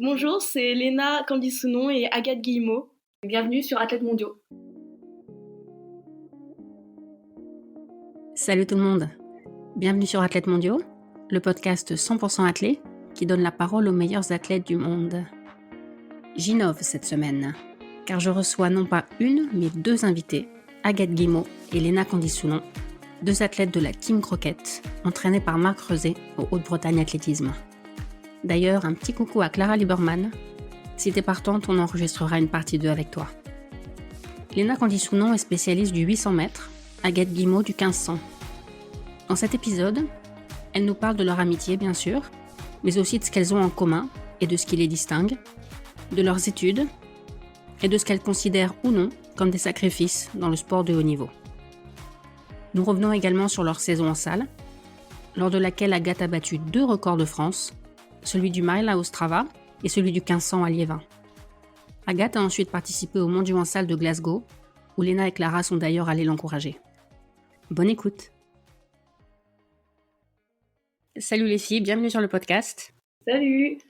Bonjour, c'est Léna Candissounon et Agathe Guillemot. Bienvenue sur Athlètes Mondiaux. Salut tout le monde, bienvenue sur Athlètes Mondiaux, le podcast 100% athlète qui donne la parole aux meilleurs athlètes du monde. J'innove cette semaine, car je reçois non pas une, mais deux invités, Agathe Guillemot et Léna Candissounon, deux athlètes de la Team Croquette, entraînés par Marc Reusé au Haute-Bretagne Athlétisme. D'ailleurs, un petit coucou à Clara Lieberman. Si t'es partante, on enregistrera une partie 2 avec toi. Léna Candissounon est spécialiste du 800 mètres, Agathe Guillemot du 1500. Dans cet épisode, elles nous parlent de leur amitié, bien sûr, mais aussi de ce qu'elles ont en commun et de ce qui les distingue, de leurs études et de ce qu'elles considèrent ou non comme des sacrifices dans le sport de haut niveau. Nous revenons également sur leur saison en salle, lors de laquelle Agathe a battu 2 records de France, celui du mile à Ostrava et celui du 1500 à Liévin. Agathe a ensuite participé au Mondiaux en salle de Glasgow, où Léna et Clara sont d'ailleurs allées l'encourager. Bonne écoute. Salut les filles, bienvenue sur le podcast. Salut.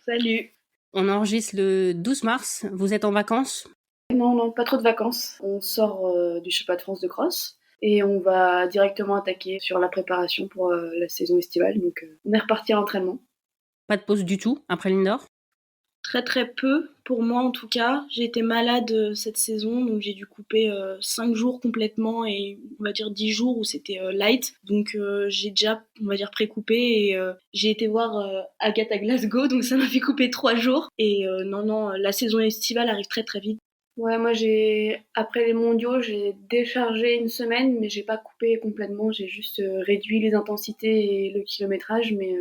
On enregistre le 12 mars, vous êtes en vacances ? Non, pas trop de vacances. On sort du championnat de France de cross et on va directement attaquer sur la préparation pour la saison estivale. Donc on est reparti à l'entraînement. Pas de pause du tout après l'indoor ? Très peu, pour moi en tout cas. J'ai été malade cette saison, donc j'ai dû couper 5 jours complètement et on va dire 10 jours où c'était light. Donc j'ai déjà, on va dire, pré-coupé et j'ai été voir Agathe à Glasgow, donc ça m'a fait couper 3 jours. Et non, la saison estivale arrive très vite. Ouais, moi après les mondiaux, j'ai déchargé une semaine, mais j'ai pas coupé complètement, j'ai juste réduit les intensités et le kilométrage, mais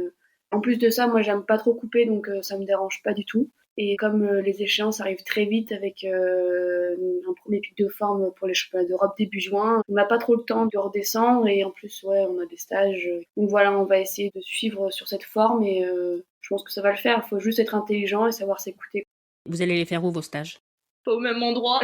en plus de ça, moi j'aime pas trop couper, donc ça me dérange pas du tout. Et comme les échéances arrivent très vite avec un premier pic de forme pour les championnats d'Europe début juin, on n'a pas trop le temps de redescendre et en plus on a des stages. Donc voilà, on va essayer de suivre sur cette forme et je pense que ça va le faire. Il faut juste être intelligent et savoir s'écouter. Vous allez les faire où vos stages ? Pas au même endroit.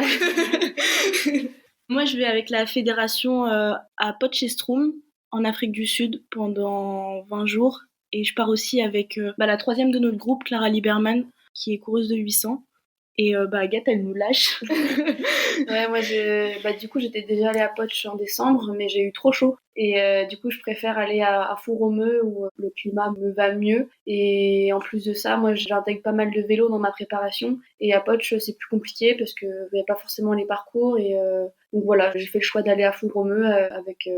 Moi je vais avec la fédération à Potchefstroom en Afrique du Sud pendant 20 jours. Et je pars aussi avec la troisième de notre groupe, Clara Lieberman, qui est coureuse de 800. Et Agathe, elle nous lâche. Ouais, moi, du coup, j'étais déjà allée à Potch en décembre, mais j'ai eu trop chaud. Et du coup, je préfère aller à Fouromeux où le climat me va mieux. Et en plus de ça, moi, j'intègre pas mal de vélo dans ma préparation. Et à Potch, c'est plus compliqué parce qu'il n'y a pas forcément les parcours. Et donc voilà, j'ai fait le choix d'aller à Fouromeux avec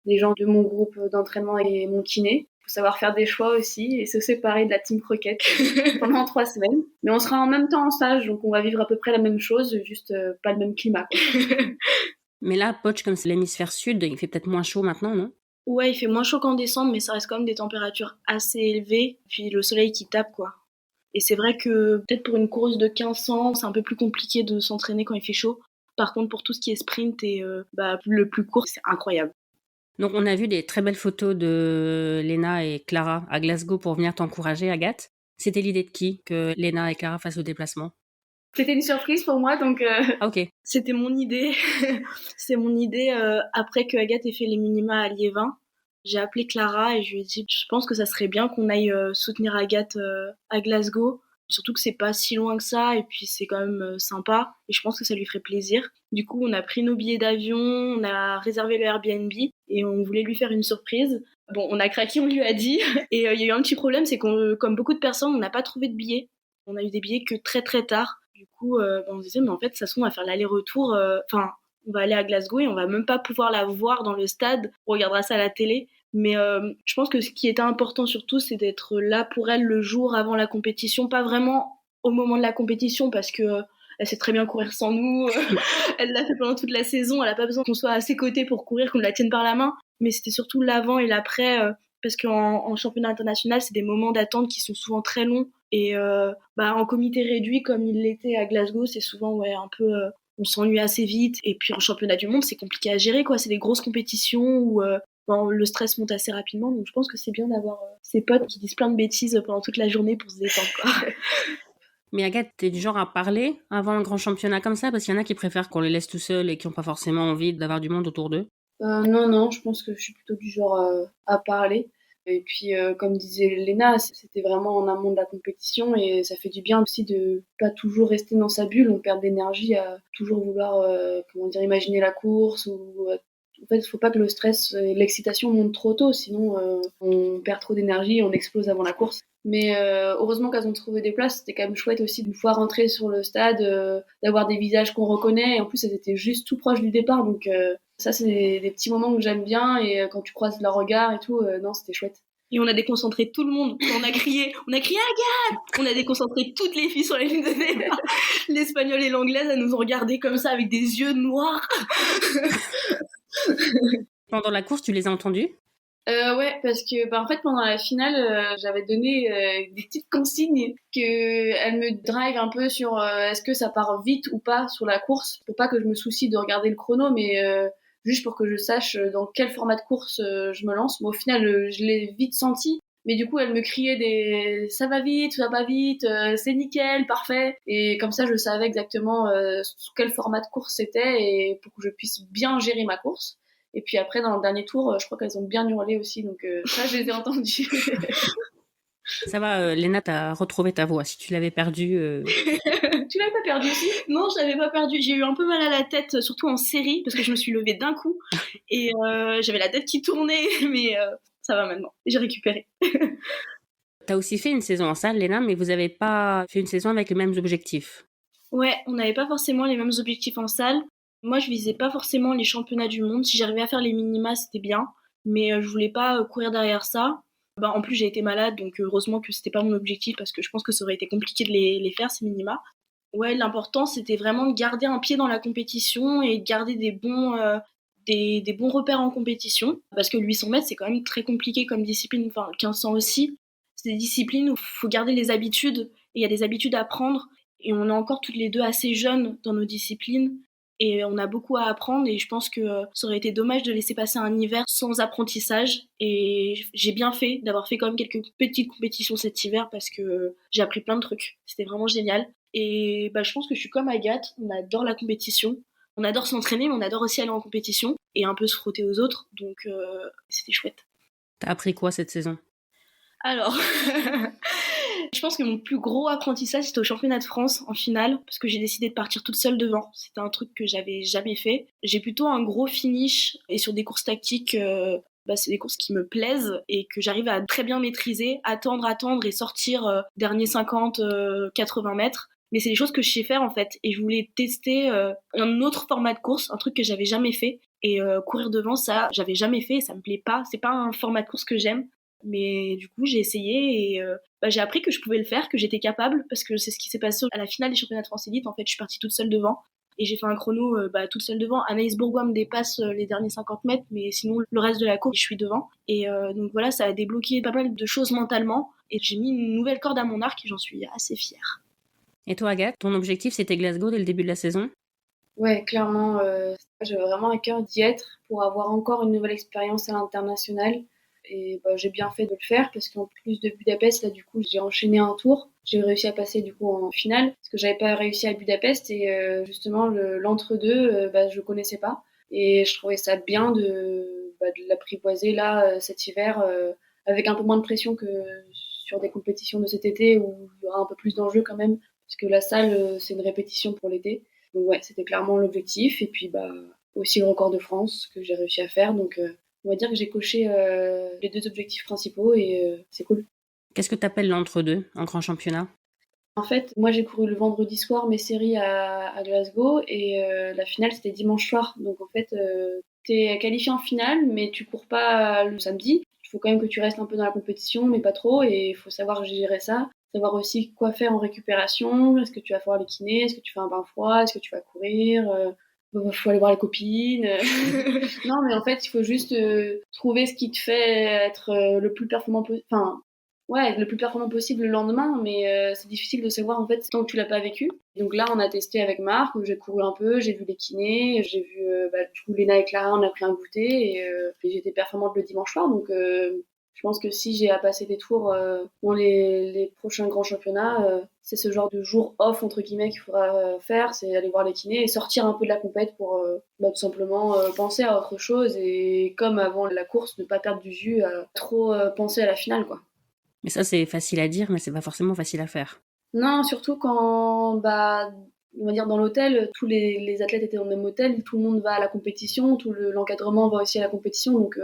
des gens de mon groupe d'entraînement et mon kiné. Faut savoir faire des choix aussi et se séparer de la Team Croquette pendant 3 semaines. Mais on sera en même temps en stage, donc on va vivre à peu près la même chose, juste pas le même climat, quoi. Mais là, Potch, comme c'est l'hémisphère sud, il fait peut-être moins chaud maintenant, non ? Ouais, il fait moins chaud qu'en décembre, mais ça reste quand même des températures assez élevées, puis le soleil qui tape, quoi. Et c'est vrai que peut-être pour une coureuse de 1500, c'est un peu plus compliqué de s'entraîner quand il fait chaud. Par contre, pour tout ce qui est sprint et le plus court, c'est incroyable. Donc on a vu des très belles photos de Léna et Clara à Glasgow pour venir t'encourager, Agathe. C'était l'idée de qui que Léna et Clara fassent le déplacement ? C'était une surprise pour moi, donc Ah ok. C'était mon idée. C'est mon idée après que Agathe ait fait les minima à Liévin. J'ai appelé Clara et je lui ai dit je pense que ça serait bien qu'on aille soutenir Agathe à Glasgow. Surtout que c'est pas si loin que ça et puis c'est quand même sympa et je pense que ça lui ferait plaisir. Du coup, on a pris nos billets d'avion, on a réservé le Airbnb et on voulait lui faire une surprise. Bon, on a craqué, on lui a dit. Et il y a eu un petit problème, c'est qu'on, comme beaucoup de personnes, on n'a pas trouvé de billets. On a eu des billets que très tard. Du coup, on se disait, mais en fait, ça se trouve, on va faire l'aller-retour. On va aller à Glasgow et on va même pas pouvoir la voir dans le stade. On regardera ça à la télé. Mais je pense que ce qui était important surtout, c'est d'être là pour elle le jour avant la compétition. Pas vraiment au moment de la compétition parce que elle sait très bien courir sans nous. Elle l'a fait pendant toute la saison. Elle a pas besoin qu'on soit à ses côtés pour courir, qu'on la tienne par la main. Mais c'était surtout l'avant et l'après. Parce qu'en championnat international, c'est des moments d'attente qui sont souvent très longs. Et en comité réduit, comme il l'était à Glasgow, c'est souvent un peu... on s'ennuie assez vite. Et puis en championnat du monde, c'est compliqué à gérer, quoi. C'est des grosses compétitions où le stress monte assez rapidement. Donc je pense que c'est bien d'avoir ses potes qui disent plein de bêtises pendant toute la journée pour se détendre, quoi. Mais Agathe, t'es du genre à parler avant un grand championnat comme ça ? Parce qu'il y en a qui préfèrent qu'on les laisse tout seuls et qui n'ont pas forcément envie d'avoir du monde autour d'eux. Non, je pense que je suis plutôt du genre à parler. Et puis, comme disait Léna, c'était vraiment en amont de la compétition et ça fait du bien aussi de pas toujours rester dans sa bulle. On perd d'énergie à toujours vouloir, imaginer la course ou en fait, il faut pas que le stress et l'excitation montent trop tôt, sinon on perd trop d'énergie et on explose avant la course. Mais heureusement qu'elles ont trouvé des places, c'était quand même chouette aussi de pouvoir rentrer sur le stade, d'avoir des visages qu'on reconnaît. Et en plus, elles étaient juste tout proches du départ, donc ça, c'est des petits moments que j'aime bien. Et quand tu croises leur regard et tout, non, c'était chouette. Et on a déconcentré tout le monde. Quand on a crié Agathe. On a déconcentré toutes les filles sur les lignes de départ. L'Espagnole et l'Anglaise, elles nous ont regardé comme ça avec des yeux noirs. Pendant la course, tu les as entendus? Ouais, parce que en fait pendant la finale, j'avais donné des petites consignes que elle me drive un peu sur est-ce que ça part vite ou pas sur la course, pour pas que je me soucie de regarder le chrono, mais juste pour que je sache dans quel format de course je me lance. Mais au final, je l'ai vite senti. Mais du coup, elle me criait des ça va vite, ça va pas vite, c'est nickel, parfait. Et comme ça, je savais exactement sur quel format de course c'était et pour que je puisse bien gérer ma course. Et puis après, dans le dernier tour, je crois qu'elles ont bien hurlé aussi, donc ça, je les ai entendues. Ça va, Léna, t'as retrouvé ta voix. Si tu l'avais perdue... Tu l'avais pas perdue aussi? Non, je l'avais pas perdue. J'ai eu un peu mal à la tête, surtout en série, parce que je me suis levée d'un coup. Et j'avais la tête qui tournait, mais ça va maintenant. J'ai récupéré. T'as aussi fait une saison en salle, Léna, mais vous avez pas fait une saison avec les mêmes objectifs. Ouais, on n'avait pas forcément les mêmes objectifs en salle. Moi, je visais pas forcément les championnats du monde. Si j'arrivais à faire les minima, c'était bien. Mais je voulais pas courir derrière ça. En plus, j'ai été malade, donc heureusement que c'était pas mon objectif parce que je pense que ça aurait été compliqué de les faire, ces minima. Ouais, l'important, c'était vraiment de garder un pied dans la compétition et de garder des bons repères en compétition. Parce que le 800 mètres, c'est quand même très compliqué comme discipline. Enfin, le 1500 aussi. C'est des disciplines où il faut garder les habitudes. Et il y a des habitudes à prendre. Et on est encore toutes les deux assez jeunes dans nos disciplines. Et on a beaucoup à apprendre et je pense que ça aurait été dommage de laisser passer un hiver sans apprentissage. Et j'ai bien fait d'avoir fait quand même quelques petites compétitions cet hiver parce que j'ai appris plein de trucs. C'était vraiment génial. Et je pense que je suis comme Agathe, on adore la compétition. On adore s'entraîner, mais on adore aussi aller en compétition et un peu se frotter aux autres. Donc c'était chouette. T'as appris quoi cette saison? Alors, je pense que mon plus gros apprentissage, c'était au championnat de France en finale, parce que j'ai décidé de partir toute seule devant. C'était un truc que j'avais jamais fait. J'ai plutôt un gros finish, et sur des courses tactiques, c'est des courses qui me plaisent et que j'arrive à très bien maîtriser, attendre et sortir dernier 50, 80 mètres. Mais c'est des choses que je sais faire en fait. Et je voulais tester un autre format de course, un truc que j'avais jamais fait. Et courir devant, ça, j'avais jamais fait, ça me plaît pas. C'est pas un format de course que j'aime. Mais du coup, j'ai essayé et j'ai appris que je pouvais le faire, que j'étais capable, parce que c'est ce qui s'est passé à la finale des championnats de France Élite. En fait, je suis partie toute seule devant et j'ai fait un chrono toute seule devant. Anaïs Bourgoin me dépasse les derniers 50 mètres, mais sinon, le reste de la course, je suis devant. Et donc voilà, ça a débloqué pas mal de choses mentalement et j'ai mis une nouvelle corde à mon arc et j'en suis assez fière. Et toi, Agathe, ton objectif, c'était Glasgow dès le début de la saison? Ouais, clairement, j'avais vraiment à cœur d'y être pour avoir encore une nouvelle expérience à l'international. Et j'ai bien fait de le faire parce qu'en plus de Budapest, là, du coup, j'ai enchaîné un tour. J'ai réussi à passer, du coup, en finale parce que j'avais pas réussi à Budapest et justement, l'entre-deux, je connaissais pas. Et je trouvais ça bien de l'apprivoiser là, cet hiver, avec un peu moins de pression que sur des compétitions de cet été où il y aura un peu plus d'enjeux quand même parce que la salle, c'est une répétition pour l'été. Donc ouais, c'était clairement l'objectif. Et puis aussi le record de France que j'ai réussi à faire. Donc on va dire que j'ai coché les deux objectifs principaux et c'est cool. Qu'est-ce que t'appelles l'entre-deux en grand championnat? En fait, moi j'ai couru le vendredi soir mes séries à Glasgow et la finale c'était dimanche soir. Donc en fait, t'es qualifié en finale, mais tu cours pas le samedi. Il faut quand même que tu restes un peu dans la compétition, mais pas trop. Et il faut savoir gérer ça. Savoir aussi quoi faire en récupération. Est-ce que tu vas faire les kinés? Est-ce que tu fais un bain froid? Est-ce que tu vas courir? Faut aller voir les copines. Non, mais en fait, il faut juste trouver ce qui te fait être le plus performant possible. Enfin, ouais, le plus performant possible le lendemain, mais c'est difficile de savoir en fait tant que tu l'as pas vécu. Donc là, on a testé avec Marc, où j'ai couru un peu, j'ai vu les kinés, j'ai vu du coup Léna et Clara, on a pris un goûter et j'étais performante le dimanche soir, donc Je pense que si j'ai à passer des tours dans les prochains grands championnats, c'est ce genre de jour off entre guillemets qu'il faudra faire, c'est aller voir les kinés et sortir un peu de la compète pour tout simplement penser à autre chose et comme avant la course, ne pas perdre du jus à trop penser à la finale, quoi. Mais ça, c'est facile à dire, mais c'est pas forcément facile à faire. Non, surtout quand, on va dire dans l'hôtel, tous les athlètes étaient dans le même hôtel, tout le monde va à la compétition, l'encadrement va aussi à la compétition, donc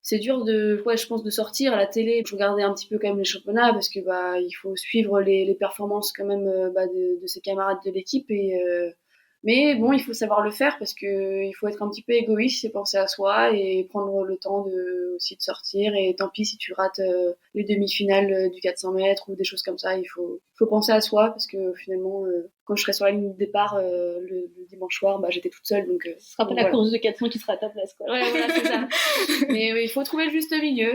c'est dur je pense, de sortir à la télé. Je regardais un petit peu quand même les championnats parce que il faut suivre les performances quand même de ses camarades de l'équipe mais bon, il faut savoir le faire parce que il faut être un petit peu égoïste et penser à soi et prendre le temps aussi de sortir. Et tant pis si tu rates les demi-finales du 400 mètres ou des choses comme ça, il faut penser à soi parce que finalement, quand je serai sur la ligne de départ le dimanche soir, j'étais toute seule. Donc, ce sera pas la course de 400 qui sera à ta place, quoi. Ouais, voilà, c'est ça. Mais il faut trouver le juste milieu.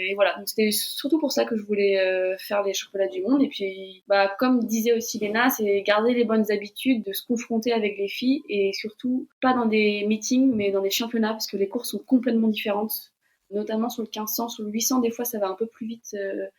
Et voilà, donc c'était surtout pour ça que je voulais faire les championnats du monde. Et puis, comme disait aussi Léna, c'est garder les bonnes habitudes, de se confronter avec les filles et surtout pas dans des meetings, mais dans des championnats parce que les courses sont complètement différentes. Notamment sur le 1500, sur le 800, des fois ça va un peu plus vite.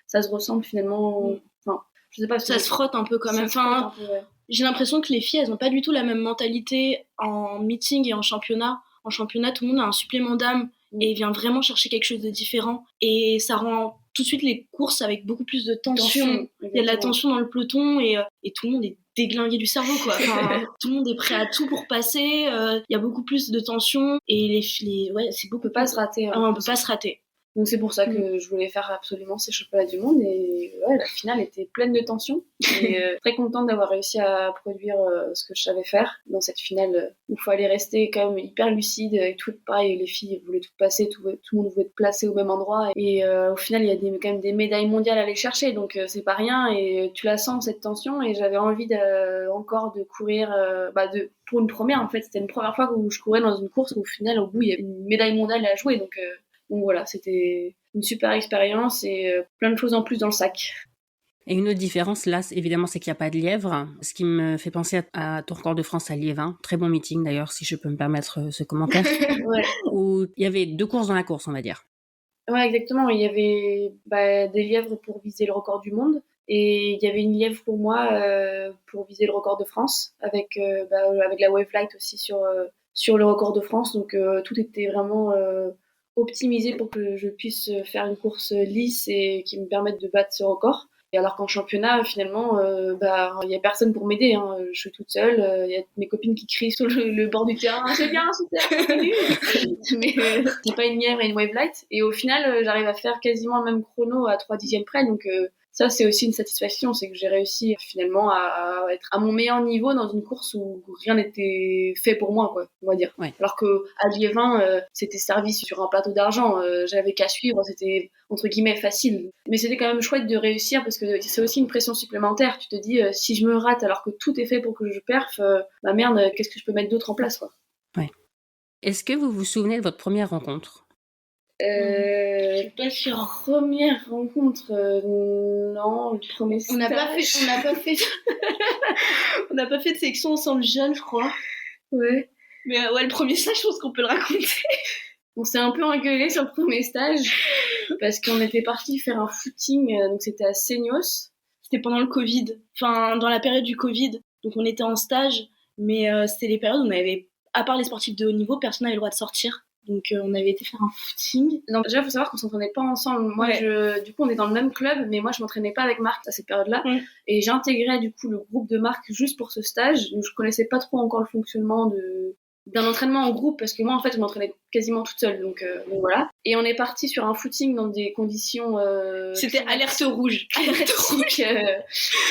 Ça se ressemble finalement. Enfin, je sais pas. Ça se frotte un peu quand même. Enfin, ouais. J'ai l'impression que les filles, elles ont pas du tout la même mentalité en meeting et en championnat. En championnat, tout le monde a un supplément d'âme et vient vraiment chercher quelque chose de différent. Et ça rend tout de suite les courses avec beaucoup plus de tension. Il y a de la tension dans le peloton et tout le monde est déglingué du cerveau, quoi. Enfin, tout le monde est prêt à tout pour passer. Il y a beaucoup plus de tension et c'est beaucoup. On peut pas se rater. On peut pas se rater. Donc c'est pour ça que je voulais faire absolument ces championnats du monde et la finale était pleine de tension et très contente d'avoir réussi à produire ce que je savais faire dans cette finale où il fallait rester quand même hyper lucide et tout pareil, les filles voulaient tout passer, tout le monde voulait être placé au même endroit et au final il y a quand même des médailles mondiales à aller chercher donc c'est pas rien et tu la sens cette tension et j'avais envie encore de courir pour une première en fait, c'était une première fois où je courais dans une course où au final au bout il y avait une médaille mondiale à jouer donc voilà, c'était une super expérience et plein de choses en plus dans le sac. Et une autre différence, là, évidemment, c'est qu'il n'y a pas de lièvre. Ce qui me fait penser à ton record de France à Liévin. Très bon meeting, d'ailleurs, si je peux me permettre ce commentaire. Ouais. Où il y avait 2 courses dans la course, on va dire. Ouais, exactement. Il y avait des lièvres pour viser le record du monde. Et il y avait une lièvre pour moi pour viser le record de France avec la Wave Light aussi sur le record de France. Donc tout était vraiment optimisé pour que je puisse faire une course lisse et qui me permette de battre ce record. Et alors qu'en championnat, finalement, il y a personne pour m'aider. Hein. Je suis toute seule. Il y a mes copines qui crient sur le bord du terrain. C'est bien, super, continue. Mais c'est pas une lièvre et une wave light. Et au final, j'arrive à faire quasiment le même chrono à 3/10 près. Donc ça, c'est aussi une satisfaction. C'est que j'ai réussi finalement à être à mon meilleur niveau dans une course où rien n'était fait pour moi, quoi, on va dire. Ouais. Alors qu'à Liévin, c'était servi sur un plateau d'argent. J'avais qu'à suivre. C'était entre guillemets facile. Mais c'était quand même chouette de réussir parce que c'est aussi une pression supplémentaire. Tu te dis, si je me rate alors que tout est fait pour que je perfe, merde, qu'est-ce que je peux mettre d'autre en place, quoi. Ouais. Est-ce que vous vous souvenez de votre première rencontre ? Je suis pas sûre. Première rencontre, non, le premier stage. On n'a pas fait de section ensemble jeune, je crois. Ouais. Mais le premier stage, je pense qu'on peut le raconter. On s'est un peu engueulé sur le premier stage parce qu'on était parti faire un footing, donc c'était à Seignos. C'était pendant le Covid, enfin dans la période du Covid. Donc on était en stage, mais c'était les périodes où on avait, à part les sportifs de haut niveau, personne n'avait le droit de sortir. Donc on avait été faire un footing. Donc déjà, il faut savoir qu'on s'entraînait pas ensemble. Moi, du coup, on est dans le même club, mais moi, je m'entraînais pas avec Marc à cette période-là. Et j'intégrais du coup le groupe de Marc juste pour ce stage. Donc je connaissais pas trop encore le fonctionnement d'un entraînement en groupe parce que moi en fait je m'entraînais quasiment toute seule donc voilà et on est parti sur un footing dans des conditions c'était alerte rouge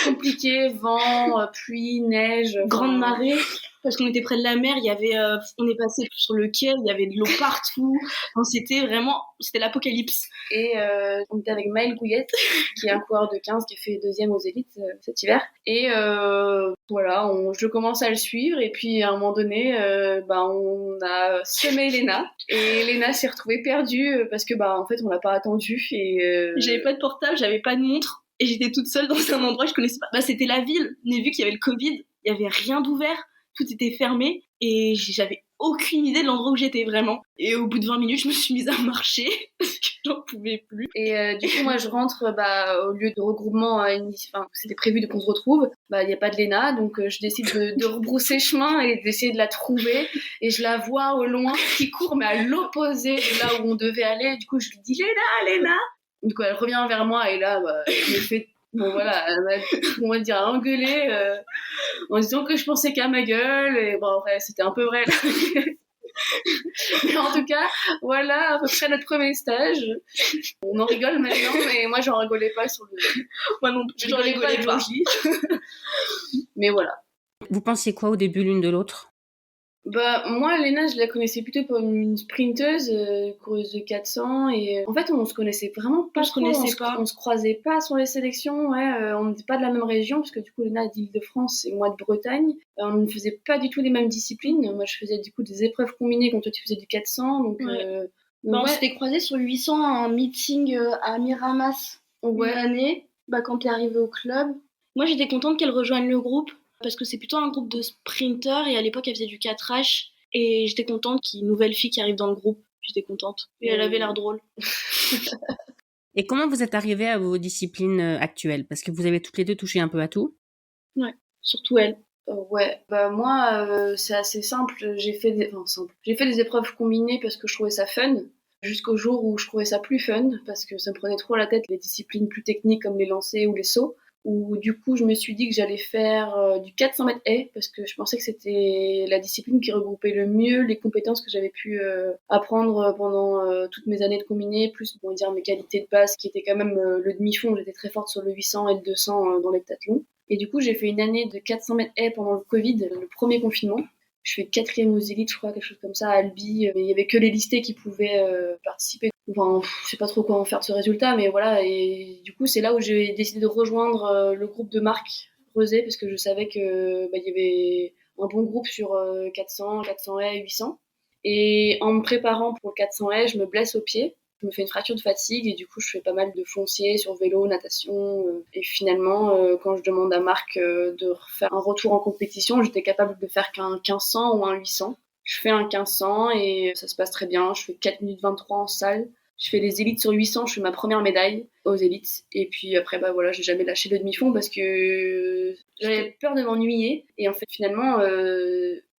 compliqué, vent, pluie, neige, grande marée parce qu'on était près de la mer, il y avait on est passé sur le quai, il y avait de l'eau partout. Enfin, c'était l'apocalypse. Et on était avec Maël Gouillette qui est un coureur de 15 qui a fait 2e aux élites cet hiver et voilà, je commence à le suivre et puis à un moment donné on a semé Léna et Léna s'est retrouvée perdue parce que en fait on l'a pas attendue et j'avais pas de portable, j'avais pas de montre et j'étais toute seule dans un endroit que je connaissais pas. C'était la ville, on a vu qu'il y avait le Covid, il y avait rien d'ouvert, tout était fermé et j'avais aucune idée de l'endroit où j'étais vraiment. Et au bout de 20 minutes, je me suis mise à marcher parce que j'en pouvais plus. Et du coup, moi, je rentre au lieu de regroupement, c'était prévu qu'on se retrouve. Il n'y a pas de Léna, donc je décide de rebrousser chemin et d'essayer de la trouver. Et je la vois au loin qui court, mais à l'opposé de là où on devait aller. Du coup, je lui dis Léna. Du coup, elle revient vers moi et là, je me fais bon voilà, elle m'a, on va dire, engueulé en disant que je pensais qu'à ma gueule. Et bon, après, c'était un peu vrai là. Mais en tout cas, voilà à peu près notre premier stage. On en rigole maintenant, mais moi j'en rigolais pas sur le. Moi non plus, j'en rigolais pas. Mais voilà. Vous pensiez quoi au début l'une de l'autre? Moi, Léna, je la connaissais plutôt comme une sprinteuse, coureuse de 400, et en fait, on se connaissait vraiment pas trop. On se croisait pas sur les sélections, on n'était pas de la même région, parce que du coup, Léna est d'Île-de-France et moi de Bretagne. On ne faisait pas du tout les mêmes disciplines. Moi, je faisais du coup des épreuves combinées quand toi tu faisais du 400, donc. On s'était croisés sur 800 à un meeting à Miramas une année, quand t'es arrivée au club. Moi, j'étais contente qu'elle rejoigne le groupe, parce que c'est plutôt un groupe de sprinters, et à l'époque elle faisait du 4H, et j'étais contente qu'il y ait une nouvelle fille qui arrive dans le groupe. J'étais contente, et elle avait l'air drôle. Et comment vous êtes arrivées à vos disciplines actuelles? Parce que vous avez toutes les deux touché un peu à tout. Ouais, surtout elle. Moi, c'est assez simple. J'ai fait des épreuves combinées parce que je trouvais ça fun, jusqu'au jour où je trouvais ça plus fun, parce que ça me prenait trop la tête, les disciplines plus techniques comme les lancers ou les sauts. Où du coup je me suis dit que j'allais faire du 400 mètres haies, parce que je pensais que c'était la discipline qui regroupait le mieux les compétences que j'avais pu apprendre pendant toutes mes années de combiné, plus on va dire mes qualités de base qui étaient quand même le demi-fond. J'étais très forte sur le 800 et le 200 dans l'heptathlon. Et du coup j'ai fait une année de 400 mètres haies pendant le Covid, le premier confinement. Je fais 4e aux élites, je crois, quelque chose comme ça, à Albi. Il y avait que les listés qui pouvaient participer. Enfin, je sais pas trop quoi en faire de ce résultat, mais voilà. Et du coup, c'est là où j'ai décidé de rejoindre le groupe de Marc Reusé, parce que je savais que il y avait un bon groupe sur 400 haies, 800. Et en me préparant pour le 400 haies, je me blesse au pied. Je me fais une fracture de fatigue et du coup je fais pas mal de foncier sur vélo, natation, et finalement quand je demande à Marc de faire un retour en compétition, j'étais capable de faire qu'un 1500 ou un 800. Je fais un 1500 et ça se passe très bien, je fais 4 minutes 23 en salle. Je fais les élites sur 800, je fais ma première médaille aux élites, et puis après j'ai jamais lâché le demi-fond parce que j'avais peur de m'ennuyer, et en fait finalement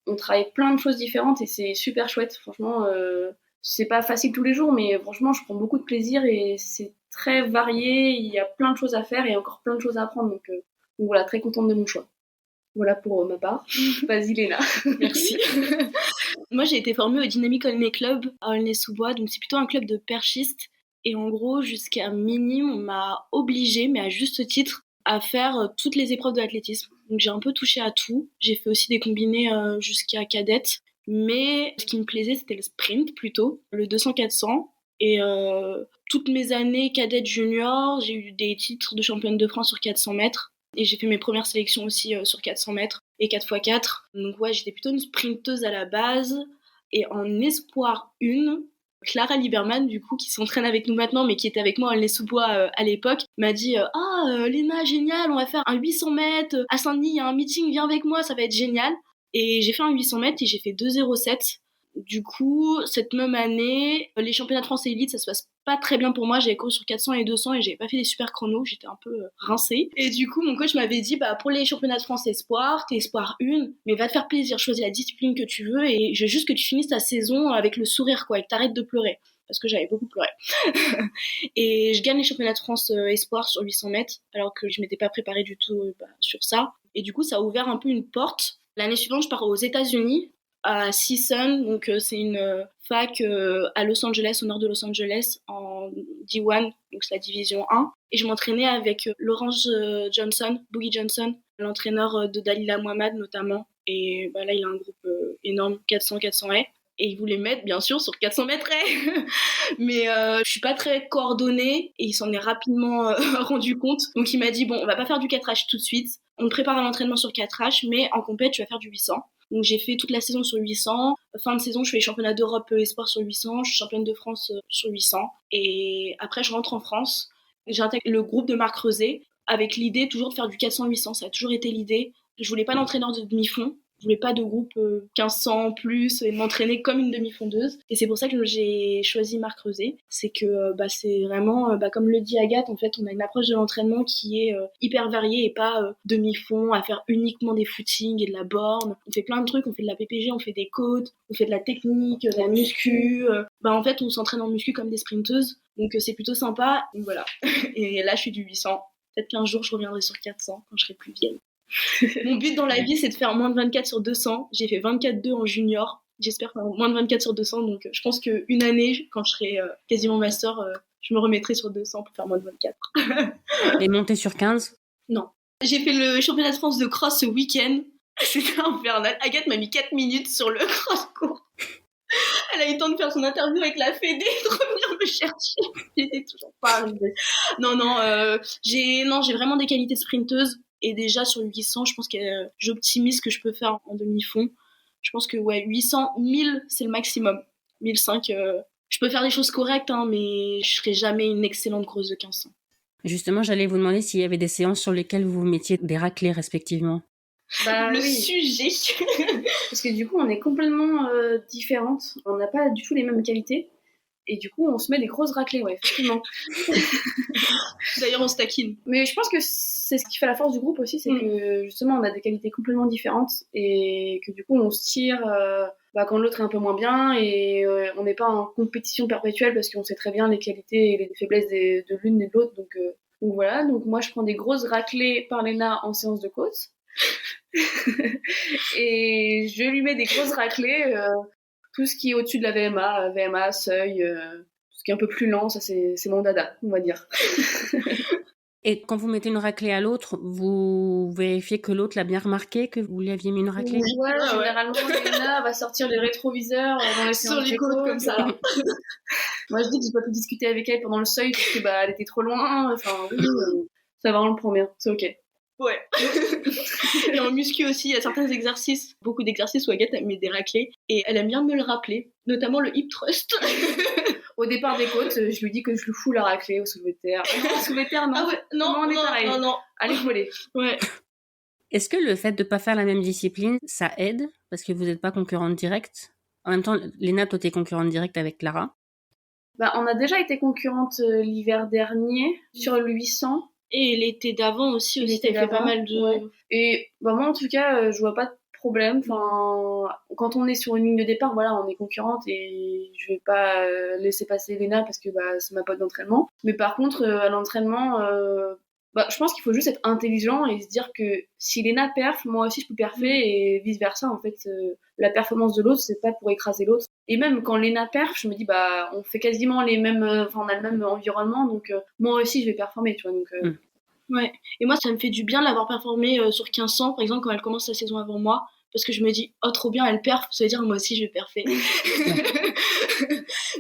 on travaille plein de choses différentes et c'est super chouette, franchement. C'est pas facile tous les jours, mais franchement, je prends beaucoup de plaisir et c'est très varié. Il y a plein de choses à faire et encore plein de choses à apprendre. Donc voilà, très contente de mon choix. Voilà pour ma part. Vas-y, Léna. Merci. Moi, j'ai été formée au Dynamic Aulnay Club à Aulnay-sous-Bois, donc c'est plutôt un club de perchistes. Et en gros, jusqu'à minime, on m'a obligée, mais à juste titre, à faire toutes les épreuves de l'athlétisme. Donc j'ai un peu touché à tout. J'ai fait aussi des combinés jusqu'à cadette. Mais ce qui me plaisait, c'était le sprint plutôt, le 200-400. Et toutes mes années cadette junior, j'ai eu des titres de championne de France sur 400 mètres. Et j'ai fait mes premières sélections aussi sur 400 mètres et 4x4. Donc ouais, j'étais plutôt une sprinteuse à la base. Et en espoir 1, Clara Lieberman, du coup, qui s'entraîne avec nous maintenant, mais qui était avec moi à Aulnay-sous-Bois à l'époque, m'a dit Léna, génial, on va faire un 800 mètres à Saint-Denis, il y a un meeting, viens avec moi, ça va être génial. Et j'ai fait un 800 mètres et j'ai fait 2,07. Du coup, cette même année, les championnats de France et élite, ça se passe pas très bien pour moi. J'avais couru sur 400 et 200 et j'avais pas fait des super chronos. J'étais un peu rincée. Et du coup, mon coach m'avait dit, pour les championnats de France espoir, t'es espoir 1, mais va te faire plaisir, choisis la discipline que tu veux et je veux juste que tu finisses ta saison avec le sourire, quoi, et que t'arrêtes de pleurer. Parce que j'avais beaucoup pleuré. Et je gagne les championnats de France espoir sur 800 mètres, alors que je m'étais pas préparée du tout sur ça. Et du coup, ça a ouvert un peu une porte. L'année suivante, je pars aux États-Unis, à CSUN, donc c'est une fac à Los Angeles, au nord de Los Angeles, en D1, donc c'est la division 1. Et je m'entraînais avec Laurence Johnson, Boogie Johnson, l'entraîneur de Dalila Mohamed notamment. Et là, il a un groupe énorme, 400 haies. Et il voulait mettre, bien sûr, sur 400 mètres haies. Mais je suis pas très coordonnée et il s'en est rapidement rendu compte. Donc il m'a dit, bon, on va pas faire du 4H tout de suite. On te prépare à l'entraînement sur 4H, mais en compète, tu vas faire du 800. Donc j'ai fait toute la saison sur 800. Fin de saison, je fais les championnats d'Europe espoir sur 800. Je suis championne de France sur 800. Et après, je rentre en France. J'intègre le groupe de Marc Reusé avec l'idée toujours de faire du 400-800. Ça a toujours été l'idée. Je voulais pas d'entraîneur de demi-fond. Je voulais pas de groupe 1500 en plus et de m'entraîner comme une demi-fondeuse. Et c'est pour ça que j'ai choisi Marc Reusé. C'est que c'est vraiment, comme le dit Agathe, en fait, on a une approche de l'entraînement qui est hyper variée et pas demi-fond, à faire uniquement des footings et de la borne. On fait plein de trucs, on fait de la PPG, on fait des côtes, on fait de la technique, de la muscu. En fait, on s'entraîne en muscu comme des sprinteuses. Donc c'est plutôt sympa. Donc voilà. Et là, je suis du 800. Peut-être qu'un jour, je reviendrai sur 400 quand je serai plus vieille. Mon but dans la vie, c'est de faire moins de 24 sur 200. J'ai fait 24,2 en junior. J'espère faire moins de 24 sur 200. Donc, je pense qu'une année, quand je serai quasiment master, je me remettrai sur 200 pour faire moins de 24. Et monter sur 15 ? Non. J'ai fait le championnat de France de cross ce week-end. C'était infernal. Agathe m'a mis 4 minutes sur le cross court. Elle a eu le temps de faire son interview avec la Fédé et de revenir me chercher. J'étais toujours pas arrivée. Non, j'ai vraiment des qualités de sprinteuse. Et déjà sur 800, je pense que j'optimise ce que je peux faire en demi-fond. Je pense que 800, 1000, c'est le maximum. 1005, je peux faire des choses correctes, mais je serai jamais une excellente grosse de 1500. Justement, j'allais vous demander s'il y avait des séances sur lesquelles vous mettiez des raclés respectivement. Le sujet. Parce que du coup, on est complètement différentes. On n'a pas du tout les mêmes qualités. Et du coup, on se met des grosses raclées, ouais, effectivement. D'ailleurs, on se taquine. Mais je pense que c'est ce qui fait la force du groupe aussi, c'est que justement, on a des qualités complètement différentes et que du coup, on se tire quand l'autre est un peu moins bien et on n'est pas en compétition perpétuelle parce qu'on sait très bien les qualités et les faiblesses de l'une et de l'autre. Donc voilà, donc moi, je prends des grosses raclées par Léna en séance de côte. Et je lui mets des grosses raclées. Tout ce qui est au-dessus de la VMA, seuil, tout ce qui est un peu plus lent, ça c'est mon dada, on va dire. Et quand vous mettez une raclée à l'autre, vous vérifiez que l'autre l'a bien remarqué, que vous lui aviez mis une raclée ? Ouais, généralement, Léna va sortir les rétroviseurs dans les séances sur les côtes comme ça. Moi, je dis que j'ai pas pu discuter avec elle pendant le seuil parce que elle était trop loin. Enfin, oui, ça va, on le prend bien, c'est ok. Ouais. Et en muscu aussi, il y a certains exercices, beaucoup d'exercices où Agathe elle met des raclés et elle aime bien me le rappeler, notamment le hip thrust. Au départ des côtes, je lui dis que je lui fous la raclée au soulevé de terre. Non, soulevé de terre, non. Ah ouais, non, on est pareil. Non. Allez, voler. Ouais. Est-ce que le fait de ne pas faire la même discipline, ça aide parce que vous n'êtes pas concurrente directe ? En même temps, Léna, toi, t'es concurrente directe avec Clara. On a déjà été concurrente l'hiver dernier sur le 800. Et l'été d'avant aussi, t'avais fait pas mal de... Ouais. Et moi, en tout cas, je vois pas de problème. Enfin, quand on est sur une ligne de départ, voilà, on est concurrente et je vais pas laisser passer Léna parce que c'est ma pote d'entraînement. Mais par contre, à l'entraînement, je pense qu'il faut juste être intelligent et se dire que si Léna perf, moi aussi je peux perfer et vice versa. En fait, la performance de l'autre, c'est pas pour écraser l'autre. Et même quand Léna perf, je me dis on fait quasiment les mêmes, on a le même environnement, donc moi aussi je vais performer, tu vois. Donc ouais. Et moi, ça me fait du bien de l'avoir performé sur 1500, par exemple, quand elle commence la saison avant moi, parce que je me dis, oh trop bien, elle perf, ça veut dire moi aussi je vais perfer.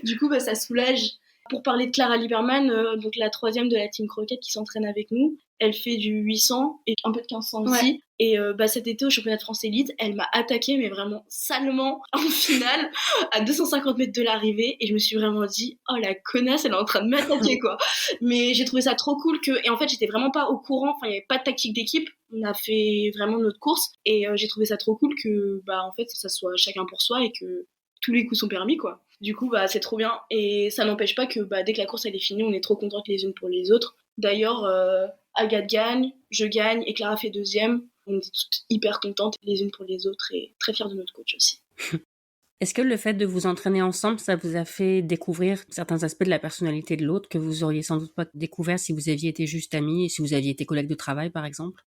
Du coup, ça soulage. Pour parler de Clara Lieberman, donc la 3e de la Team Croquette qui s'entraîne avec nous, elle fait du 800 et un peu de 1500 aussi. Ouais. Et cet été au championnat de France élite, elle m'a attaqué mais vraiment salement en finale à 250 mètres de l'arrivée et je me suis vraiment dit oh la connasse, elle est en train de m'attaquer quoi. Mais j'ai trouvé ça trop cool et en fait j'étais vraiment pas au courant, enfin il y avait pas de tactique d'équipe, on a fait vraiment notre course et j'ai trouvé ça trop cool que en fait ça soit chacun pour soi et que tous les coups sont permis quoi. Du coup, c'est trop bien. Et ça n'empêche pas que dès que la course elle est finie, on est trop contentes les unes pour les autres. D'ailleurs, Agathe gagne, je gagne et Clara fait 2e. On est toutes hyper contentes les unes pour les autres et très fières de notre coach aussi. Est-ce que le fait de vous entraîner ensemble, ça vous a fait découvrir certains aspects de la personnalité de l'autre que vous auriez sans doute pas découvert si vous aviez été juste amis et si vous aviez été collègues de travail, par exemple ?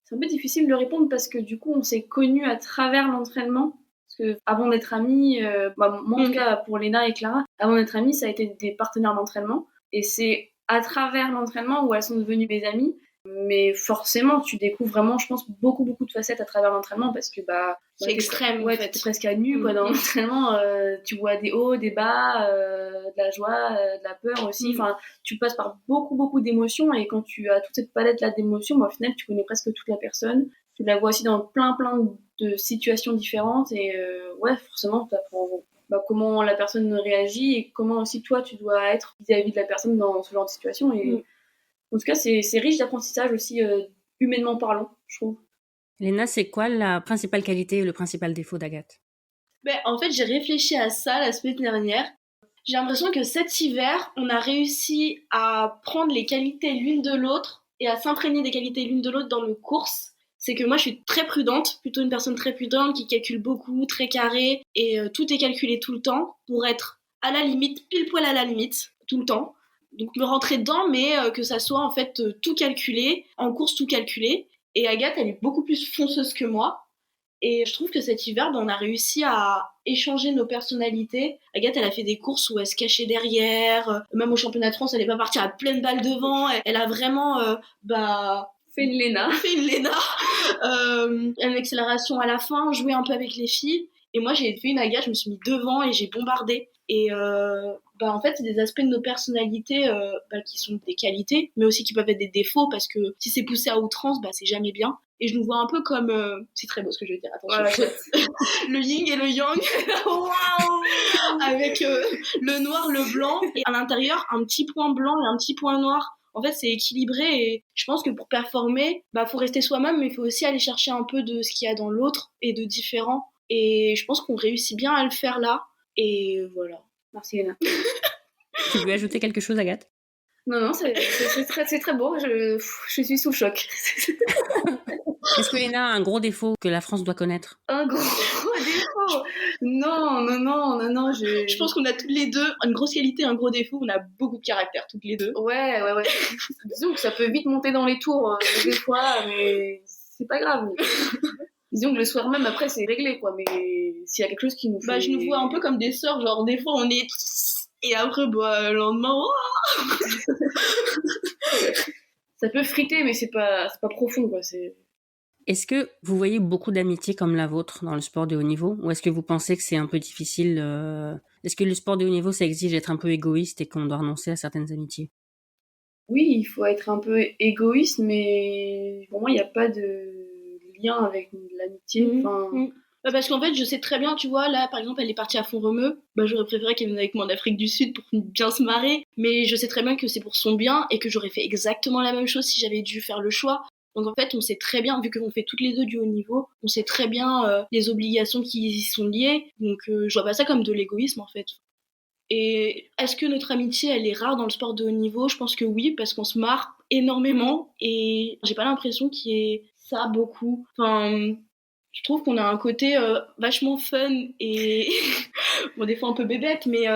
C'est un peu difficile de répondre parce que du coup, on s'est connus à travers l'entraînement. Parce que avant d'être amis, moi en tout cas pour Léna et Clara, avant d'être amies, ça a été des partenaires d'entraînement. Et c'est à travers l'entraînement où elles sont devenues mes amies. Mais forcément, tu découvres vraiment, je pense, beaucoup de facettes à travers l'entraînement parce que c'est extrême. Ouais, en fait. t'es presque à nu quoi, dans l'entraînement. Tu vois des hauts, des bas, de la joie, de la peur aussi. Enfin, tu passes par beaucoup d'émotions et quand tu as toute cette palette là d'émotions, au final, tu connais presque toute la personne. Tu la vois aussi dans plein de situations différentes et forcément, tu apprends comment la personne réagit et comment aussi toi tu dois être vis-à-vis de la personne dans ce genre de situation. Et en tout cas, c'est riche d'apprentissage aussi humainement parlant, je trouve. Léna, c'est quoi la principale qualité et le principal défaut d'Agathe? En fait, j'ai réfléchi à ça la semaine dernière. J'ai l'impression que cet hiver, on a réussi à prendre les qualités l'une de l'autre et à s'imprégner des qualités l'une de l'autre dans nos courses. C'est que moi, je suis très prudente, plutôt une personne très prudente qui calcule beaucoup, très carrée, et tout est calculé tout le temps pour être à la limite, pile poil à la limite, tout le temps. Donc me rentrer dedans, mais que ça soit en fait tout calculé, en course tout calculé. Et Agathe, elle est beaucoup plus fonceuse que moi. Et je trouve que cet hiver, on a réussi à échanger nos personnalités. Agathe, elle a fait des courses où elle se cachait derrière. Même au championnat de France, elle n'est pas partie à pleine balle devant. Elle a vraiment fait une Léna. Une accélération à la fin, jouer un peu avec les filles. Et moi, j'ai fait une Agathe, je me suis mis devant et j'ai bombardé. Et en fait, c'est des aspects de nos personnalités qui sont des qualités, mais aussi qui peuvent être des défauts, parce que si c'est poussé à outrance, c'est jamais bien. Et je nous vois un peu comme... c'est très beau ce que je vais dire, attention. Le yin et le yang. Avec le noir, le blanc. Et à l'intérieur, un petit point blanc et un petit point noir. En fait, c'est équilibré. Et je pense que pour performer, faut rester soi-même, mais il faut aussi aller chercher un peu de ce qu'il y a dans l'autre et de différent. Et je pense qu'on réussit bien à le faire là. Et voilà. Merci Léna. Tu veux ajouter quelque chose, Agathe? Non, c'est très beau. Je suis sous le choc. Est-ce que Léna a un gros défaut que la France doit connaître? Un gros défaut? Non. Je pense qu'on a toutes les deux une grosse qualité, un gros défaut. On a beaucoup de caractère, toutes les deux. Ouais. Disons que ça peut vite monter dans les tours des fois, mais c'est pas grave. Disons que le soir même, après, c'est réglé, quoi. Mais s'il y a quelque chose qui nous fait... je nous vois un peu comme des sœurs. Genre, des fois, on est... Et après, le lendemain... Ça peut friter, mais c'est pas profond, quoi. Est-ce que vous voyez beaucoup d'amitiés comme la vôtre dans le sport de haut niveau, ou est-ce que vous pensez que c'est un peu difficile Est-ce que le sport de haut niveau, ça exige d'être un peu égoïste et qu'on doit renoncer à certaines amitiés? Oui, il faut être un peu égoïste, mais pour moi, il n'y a pas de lien avec l'amitié. Parce qu'en fait, je sais très bien, tu vois, là, par exemple, elle est partie à Font-Romeu. J'aurais préféré qu'elle vienne avec moi en Afrique du Sud pour bien se marrer. Mais je sais très bien que c'est pour son bien et que j'aurais fait exactement la même chose si j'avais dû faire le choix. Donc en fait, on sait très bien, vu qu'on fait toutes les deux du haut niveau, on sait très bien les obligations qui y sont liées. Donc je vois pas ça comme de l'égoïsme, en fait. Et est-ce que notre amitié, elle est rare dans le sport de haut niveau? Je pense que oui, parce qu'on se marre énormément. Et j'ai pas l'impression qu'il y ait ça beaucoup. Je trouve qu'on a un côté vachement fun et des fois un peu bébête, mais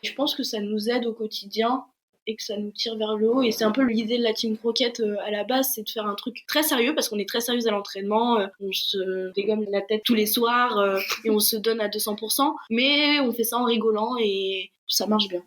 je pense que ça nous aide au quotidien et que ça nous tire vers le haut. Et c'est un peu l'idée de la Team Croquette à la base, c'est de faire un truc très sérieux, parce qu'on est très sérieux à l'entraînement, on se dégomme la tête tous les soirs et on se donne à 200%, mais on fait ça en rigolant et ça marche bien.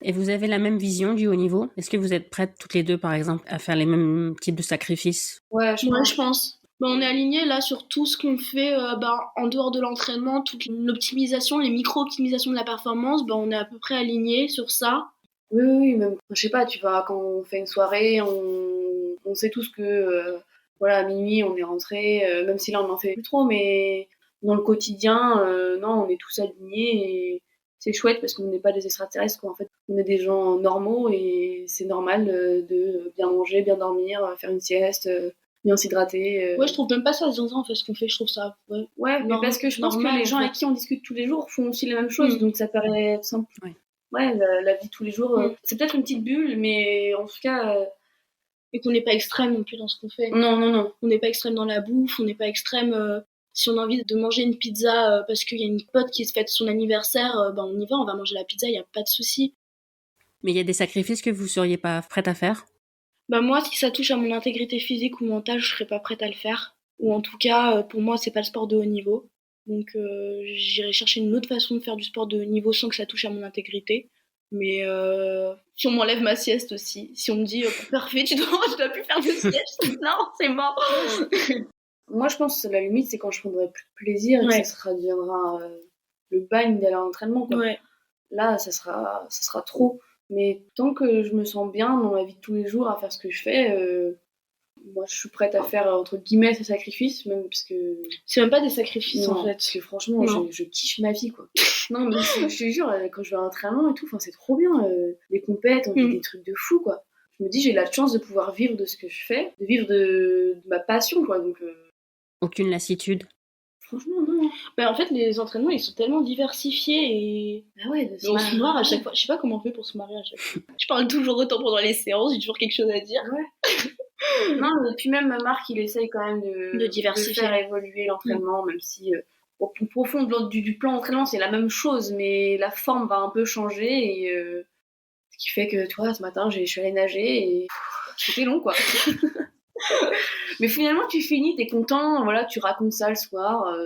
Et vous avez la même vision du haut niveau? Est-ce que vous êtes prêtes toutes les deux, par exemple, à faire les mêmes types de sacrifices? Ouais, je pense. On est alignés là sur tout ce qu'on fait en dehors de l'entraînement, toute l'optimisation, les micro-optimisations de la performance, on est à peu près alignés sur ça. Oui, même, je sais pas, tu vois, quand on fait une soirée, on sait tous que, à minuit, on est rentré, même si là, on n'en fait plus trop, mais dans le quotidien, non, on est tous alignés et c'est chouette parce qu'on n'est pas des extraterrestres, quoi. En fait, on est des gens normaux et c'est normal de bien manger, bien dormir, faire une sieste, bien s'hydrater. Ouais, je trouve même pas ça en fait, ce qu'on fait, je trouve ça. Ouais, mais parce que je pense que les gens avec qui on discute tous les jours font aussi les mêmes choses, donc ça paraît simple. Ouais, la vie de tous les jours, c'est peut-être une petite bulle, mais en tout cas... Et qu'on n'est pas extrême non plus dans ce qu'on fait. Non. On n'est pas extrême dans la bouffe, on n'est pas extrême... si on a envie de manger une pizza parce qu'il y a une pote qui se fête son anniversaire, on y va, on va manger la pizza, il n'y a pas de souci. Mais il y a des sacrifices que vous seriez pas prête à faire? Moi, si ça touche à mon intégrité physique ou mentale, je serais pas prête à le faire. Ou en tout cas, pour moi, c'est pas le sport de haut niveau. Donc j'irai chercher une autre façon de faire du sport de haut niveau sans que ça touche à mon intégrité. Mais si on m'enlève ma sieste aussi, si on me dit parfait, tu dois plus faire de sieste, non, c'est mort. Moi, je pense que la limite, c'est quand je prendrai plus de plaisir et que ça deviendra le bagne d'aller à l'entraînement, quoi. Ouais. Là, ça sera trop. Mais tant que je me sens bien dans ma vie de tous les jours à faire ce que je fais, moi, je suis prête à faire, entre guillemets, ces sacrifices, même parce que... C'est même pas des sacrifices, en fait. Parce que franchement, je kiffe ma vie, quoi. Non, mais je te jure, quand je vais à l'entraînement et tout, c'est trop bien. Les compètes, on fait des trucs de fou, quoi. Je me dis, j'ai la chance de pouvoir vivre de ce que je fais, de vivre de ma passion, quoi. Donc, Aucune lassitude? Franchement, non. Bah, en fait, les entraînements, ils sont tellement diversifiés et... Ah ouais, Mais on se marre à chaque fois. Je sais pas comment on fait pour se marrer à chaque fois. Je parle toujours autant pendant les séances, j'ai toujours quelque chose à dire. Ouais. Non, et puis même Marc, il essaye quand même De diversifier. de faire évoluer l'entraînement, même si au profond du plan d'entraînement, c'est la même chose, mais la forme va un peu changer. Et ce qui fait que, tu vois, ce matin, je suis allée nager et c'était long, quoi. Mais finalement, tu finis, t'es content, voilà, tu racontes ça le soir,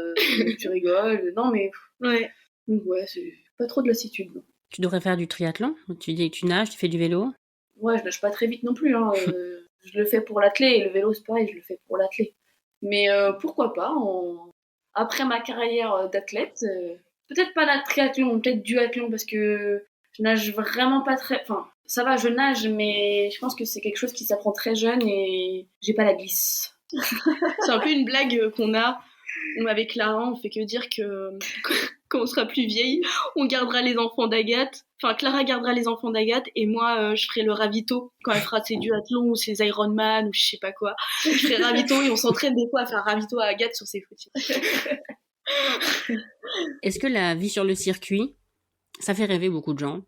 tu rigoles. Non, mais Ouais. donc, ouais, c'est pas trop de lassitude. Non. Tu devrais faire du triathlon? Tu nages, tu fais du vélo? Ouais, je nage pas très vite non plus. Hein, je le fais pour l'athlé et le vélo, c'est pareil, je le fais pour l'athlé. Mais pourquoi pas, après ma carrière d'athlète, peut-être pas la triathlon, peut-être duathlon, parce que je nage vraiment pas très... Enfin, ça va, je nage, mais je pense que c'est quelque chose qui s'apprend très jeune et j'ai pas la glisse. C'est un peu une blague qu'on a. Avec Clara, on fait que dire que quand on sera plus vieille, on gardera les enfants d'Agathe. Enfin, Clara gardera les enfants d'Agathe et moi, je ferai le ravito quand elle fera ses duathlons ou ses Ironman ou je sais pas quoi. Je ferai ravito et on s'entraîne des fois à faire ravito à Agathe sur ses footings. Est-ce que la vie sur le circuit, ça fait rêver beaucoup de gens?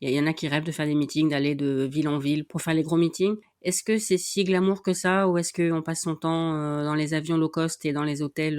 Il y en a qui rêvent de faire des meetings, d'aller de ville en ville pour faire les gros meetings. Est-ce que c'est si glamour que ça ou est-ce qu'on passe son temps dans les avions low cost et dans les hôtels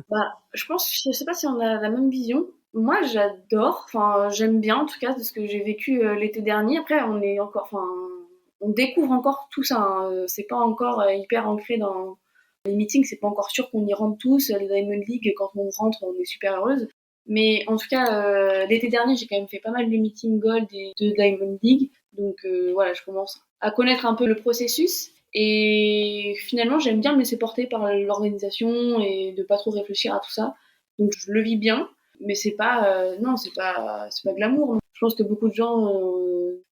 Bah, je sais pas si on a la même vision. Moi, j'adore, enfin, j'aime bien en tout cas de ce que j'ai vécu l'été dernier. Après, on découvre encore tout ça. Hein. C'est pas encore hyper ancré dans les meetings. C'est pas encore sûr qu'on y rentre tous. Les Diamond League, quand on rentre, on est super heureuse. Mais en tout cas, l'été dernier, j'ai quand même fait pas mal de meetings Gold et de Diamond League. Donc voilà, je commence à connaître un peu le processus. Et finalement, j'aime bien me laisser porter par l'organisation et de pas trop réfléchir à tout ça. Donc je le vis bien, mais c'est pas non, c'est pas glamour. Non. Je pense que beaucoup de gens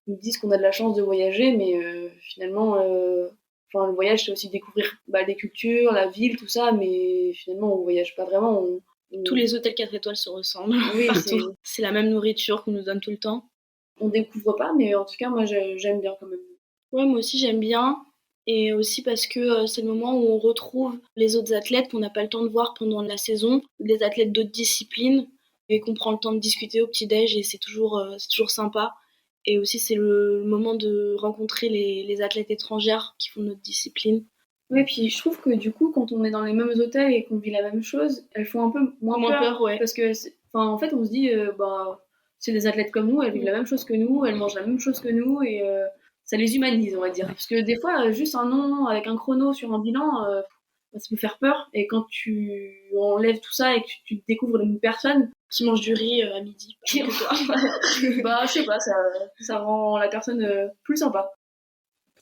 nous disent qu'on a de la chance de voyager, mais finalement, enfin le voyage c'est aussi découvrir des cultures, la ville, tout ça, mais finalement on voyage pas vraiment. Tous les hôtels 4 étoiles se ressemblent. Oui, partout. C'est la même nourriture qu'on nous donne tout le temps. On découvre pas, mais en tout cas moi j'aime bien quand même. Ouais, moi aussi j'aime bien. Et aussi parce que c'est le moment où on retrouve les autres athlètes qu'on n'a pas le temps de voir pendant la saison, des athlètes d'autres disciplines, et qu'on prend le temps de discuter au petit-déj, et c'est toujours sympa. Et aussi, c'est le moment de rencontrer les athlètes étrangères qui font notre discipline. Oui, puis je trouve que du coup, quand on est dans les mêmes hôtels et qu'on vit la même chose, elles font un peu moins peur. Ouais. Parce que, en fait, on se dit, c'est des athlètes comme nous, elles vivent la même chose que nous, elles mangent la même chose que nous, et ça les humanise, on va dire. Parce que des fois, juste un nom avec un chrono sur un bilan, ça peut faire peur. Et quand tu enlèves tout ça et que tu découvres une personne qui mange du riz à midi, je sais pas, ça rend la personne plus sympa.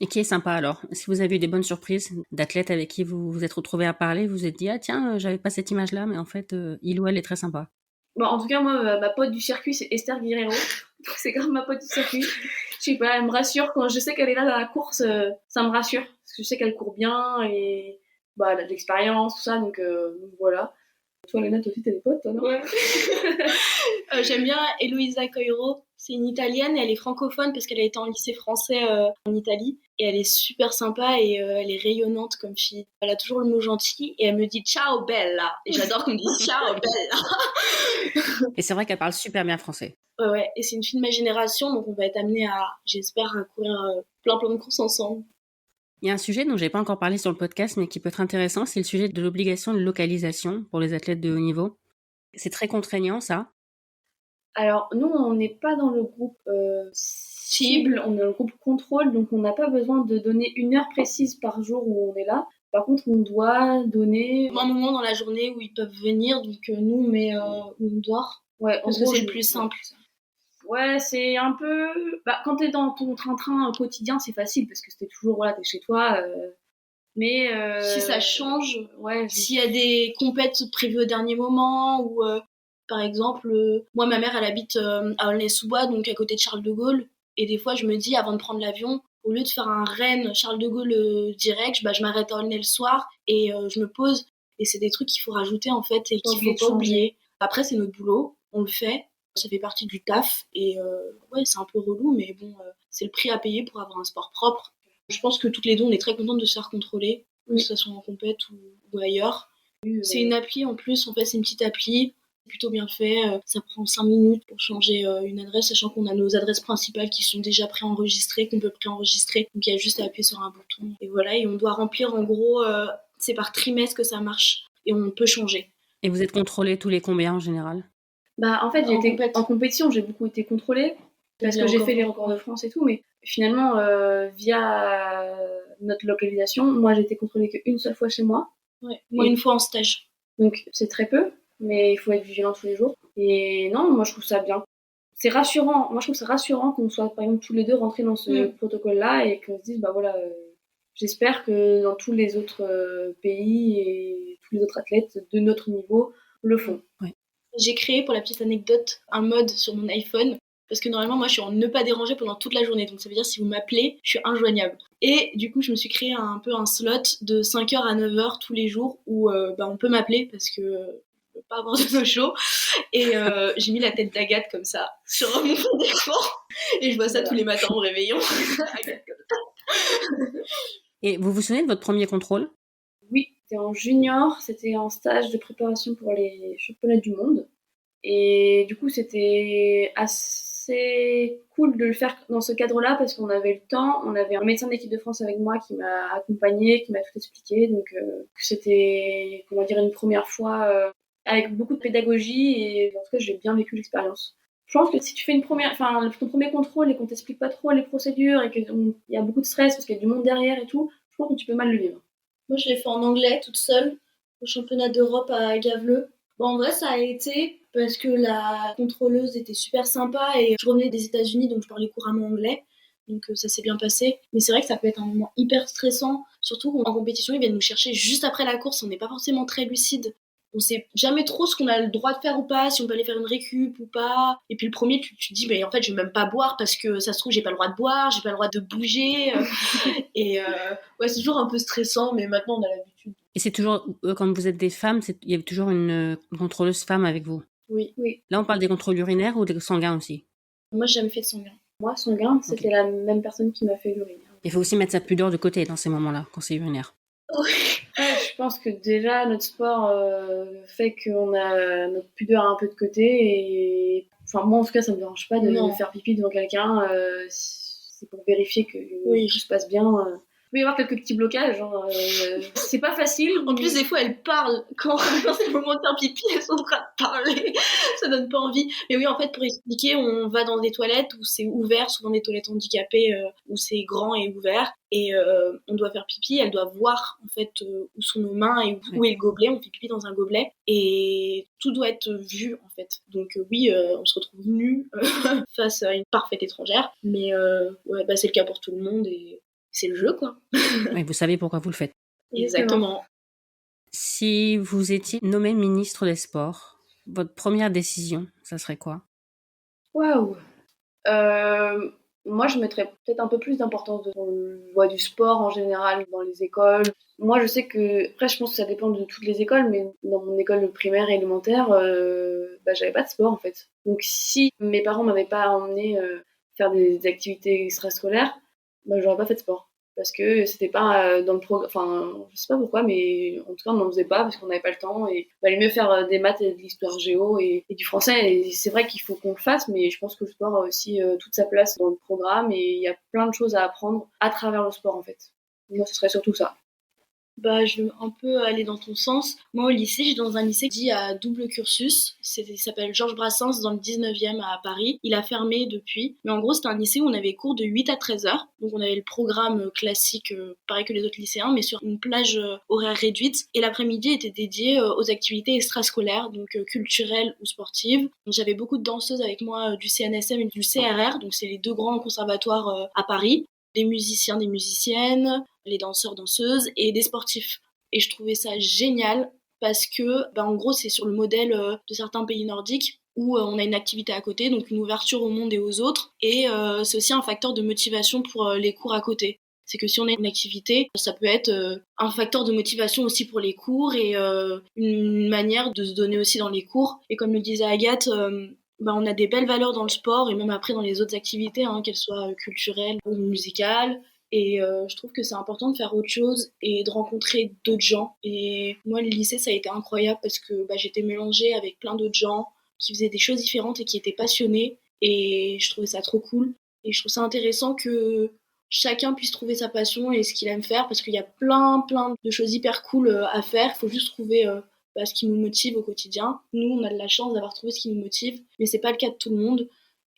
Et qui est sympa alors? Si vous avez eu des bonnes surprises d'athlètes avec qui vous vous êtes retrouvés à parler, vous vous êtes dit ah tiens j'avais pas cette image-là, mais en fait il ou elle est très sympa. Bon, en tout cas moi ma pote du circuit c'est Esther Guerrero, c'est grave ma pote du circuit. Je sais pas, elle me rassure quand je sais qu'elle est là dans la course, ça me rassure parce que je sais qu'elle court bien et elle a de l'expérience tout ça donc voilà. Toi Léna, toi aussi t'as des potes toi non? Ouais. J'aime bien Eloisa Coiro. C'est une Italienne et elle est francophone parce qu'elle a été en lycée français en Italie. Et elle est super sympa et elle est rayonnante comme fille. Elle a toujours le mot gentil et elle me dit ciao bella. Et j'adore qu'on me dise ciao bella. Et c'est vrai qu'elle parle super bien français. Ouais. Et c'est une fille de ma génération, donc on va être amenés j'espère, à courir plein de courses ensemble. Il y a un sujet dont j'ai pas encore parlé sur le podcast, mais qui peut être intéressant, c'est le sujet de l'obligation de localisation pour les athlètes de haut niveau. C'est très contraignant, ça? Alors, nous, on n'est pas dans le groupe cible, on est dans le groupe contrôle, donc on n'a pas besoin de donner une heure précise par jour où on est là. Par contre, on doit donner un moment dans la journée où ils peuvent venir, donc nous, on met où on dort. Ouais, parce que c'est le plus simple. Ouais, c'est un peu... quand t'es dans ton train-train quotidien, c'est facile, parce que t'es toujours là, t'es chez toi... Mais si ça change, s'il y a des compètes prévues au dernier moment ou par exemple, moi ma mère elle habite à Aulnay-sous-Bois, donc à côté de Charles de Gaulle, et des fois je me dis avant de prendre l'avion, au lieu de faire un Rennes Charles de Gaulle direct, je m'arrête à Aulnay le soir et je me pose, et c'est des trucs qu'il faut rajouter en fait et qu'il faut pas oublier. Après c'est notre boulot, on le fait, ça fait partie du taf et c'est un peu relou, mais bon, c'est le prix à payer pour avoir un sport propre. Je pense que toutes les deux, on est très contentes de se faire contrôler, que ce soit en compète ou ailleurs. C'est une appli en plus, en fait c'est une petite appli, c'est plutôt bien fait, ça prend 5 minutes pour changer une adresse, sachant qu'on a nos adresses principales qui sont déjà préenregistrées, qu'on peut préenregistrer, donc il y a juste à appuyer sur un bouton, et voilà, et on doit remplir en gros, c'est par trimestre que ça marche, et on peut changer. Et vous êtes contrôlé tous les combien en général? En fait, en compétition, j'ai beaucoup été contrôlée, parce que j'ai fait les records de France et tout, mais finalement, via notre localisation, moi j'ai été contrôlée qu'une seule fois chez moi. Ouais, moi une fois en stage. Donc c'est très peu, mais il faut être vigilant tous les jours. Et non, moi je trouve ça bien. C'est rassurant, moi je trouve ça rassurant qu'on soit par exemple tous les deux rentrés dans ce protocole-là et qu'on se dise, j'espère que dans tous les autres pays et tous les autres athlètes de notre niveau le font. Ouais. J'ai créé, pour la petite anecdote, un mode sur mon iPhone. Parce que normalement, moi, je suis en ne pas déranger pendant toute la journée. Donc, ça veut dire, si vous m'appelez, je suis injoignable. Et du coup, je me suis créé un peu un slot de 5h à 9h tous les jours où on peut m'appeler parce que je peux pas avoir de no-show. Et j'ai mis la tête d'Agathe comme ça sur mon fond d'écran. Et je vois ça tous les matins en réveillant. Agathe comme ça. Et vous vous souvenez de votre premier contrôle? Oui, c'était en junior. C'était en stage de préparation pour les championnats du monde. Et du coup, c'était assez cool de le faire dans ce cadre-là parce qu'on avait le temps. On avait un médecin d'équipe de France avec moi qui m'a accompagné, qui m'a tout expliqué. Donc, c'était, une première fois avec beaucoup de pédagogie et en tout cas, j'ai bien vécu l'expérience. Je pense que si tu fais ton premier contrôle et qu'on t'explique pas trop les procédures et qu'il y a beaucoup de stress parce qu'il y a du monde derrière et tout, je pense que tu peux mal le vivre. Moi, je l'ai fait en anglais, toute seule, au championnat d'Europe à Gaveleux. En vrai, ça a été parce que la contrôleuse était super sympa et je revenais des États-Unis, donc je parlais couramment anglais. Donc ça s'est bien passé. Mais c'est vrai que ça peut être un moment hyper stressant, surtout en compétition, ils viennent nous chercher juste après la course, on n'est pas forcément très lucide. On sait jamais trop ce qu'on a le droit de faire ou pas, si on peut aller faire une récup ou pas. Et puis le premier, tu te dis, mais en fait, je vais même pas boire parce que ça se trouve, j'ai pas le droit de boire, j'ai pas le droit de bouger. Et c'est toujours un peu stressant, mais maintenant, on a l'habitude. Et c'est toujours, quand vous êtes des femmes, il y a toujours une contrôleuse femme avec vous? Oui. Là, on parle des contrôles urinaires ou des sanguins aussi? Moi, j'ai jamais fait de sanguin. Moi, sanguin, c'était la même personne qui m'a fait l'urine. Il faut aussi mettre sa pudeur de côté dans ces moments-là, quand c'est urinaire. Je pense que déjà, notre sport fait qu'on a notre pudeur un peu de côté. Et moi, en tout cas, ça me dérange pas de faire pipi devant quelqu'un. C'est pour vérifier que tout se passe bien. Il peut y avoir quelques petits blocages. C'est pas facile. En plus, des fois, elles parlent. Quand c'est le moment de faire pipi, elles sont en train de parler. Ça donne pas envie. Mais oui, en fait, pour expliquer, on va dans des toilettes où c'est ouvert, souvent des toilettes handicapées, où c'est grand et ouvert. Et on doit faire pipi. Elles doivent voir, en fait, où sont nos mains et où est le gobelet. On fait pipi dans un gobelet. Et tout doit être vu, en fait. Donc on se retrouve nus face à une parfaite étrangère. Mais c'est le cas pour tout le monde. Et c'est le jeu, quoi. Oui, vous savez pourquoi vous le faites. Exactement. Si vous étiez nommé ministre des Sports, votre première décision, ça serait quoi? Waouh. Moi, je mettrais peut-être un peu plus d'importance dans le voie du sport en général, dans les écoles. Moi, je sais que, après, je pense que ça dépend de toutes les écoles, mais dans mon école primaire et élémentaire, j'avais pas de sport, en fait. Donc, si mes parents m'avaient pas emmené faire des activités extrascolaires, j'aurais pas fait de sport. Parce que c'était pas dans le programme, je sais pas pourquoi, mais en tout cas on n'en faisait pas parce qu'on n'avait pas le temps et il valait mieux faire des maths et de l'histoire géo et du français. Et c'est vrai qu'il faut qu'on le fasse, mais je pense que le sport a aussi toute sa place dans le programme et il y a plein de choses à apprendre à travers le sport en fait. Moi ce serait surtout ça. Je vais un peu aller dans ton sens. Moi, au lycée, j'étais dans un lycée dit à double cursus. Il s'appelle Georges Brassens, dans le 19e à Paris. Il a fermé depuis. Mais en gros, c'était un lycée où on avait cours de 8 à 13 heures. Donc, on avait le programme classique, pareil que les autres lycéens, mais sur une plage horaire réduite. Et l'après-midi était dédié aux activités extrascolaires, donc culturelles ou sportives. Donc, j'avais beaucoup de danseuses avec moi du CNSM et du CRR. Donc, c'est les deux grands conservatoires à Paris. Des musiciens, des musiciennes, les danseurs, danseuses et des sportifs. Et je trouvais ça génial parce que, en gros, c'est sur le modèle de certains pays nordiques où on a une activité à côté, donc une ouverture au monde et aux autres. Et c'est aussi un facteur de motivation pour les cours à côté. C'est que si on a une activité, ça peut être un facteur de motivation aussi pour les cours et une manière de se donner aussi dans les cours. Et comme le disait Agathe, on a des belles valeurs dans le sport et même après dans les autres activités, qu'elles soient culturelles ou musicales. Et je trouve que c'est important de faire autre chose et de rencontrer d'autres gens. Et moi, le lycée, ça a été incroyable parce que j'étais mélangée avec plein d'autres gens qui faisaient des choses différentes et qui étaient passionnés. Et je trouvais ça trop cool. Et je trouve ça intéressant que chacun puisse trouver sa passion et ce qu'il aime faire parce qu'il y a plein de choses hyper cool à faire. Il faut juste trouver ce qui nous motive au quotidien. Nous, on a de la chance d'avoir trouvé ce qui nous motive, mais c'est pas le cas de tout le monde.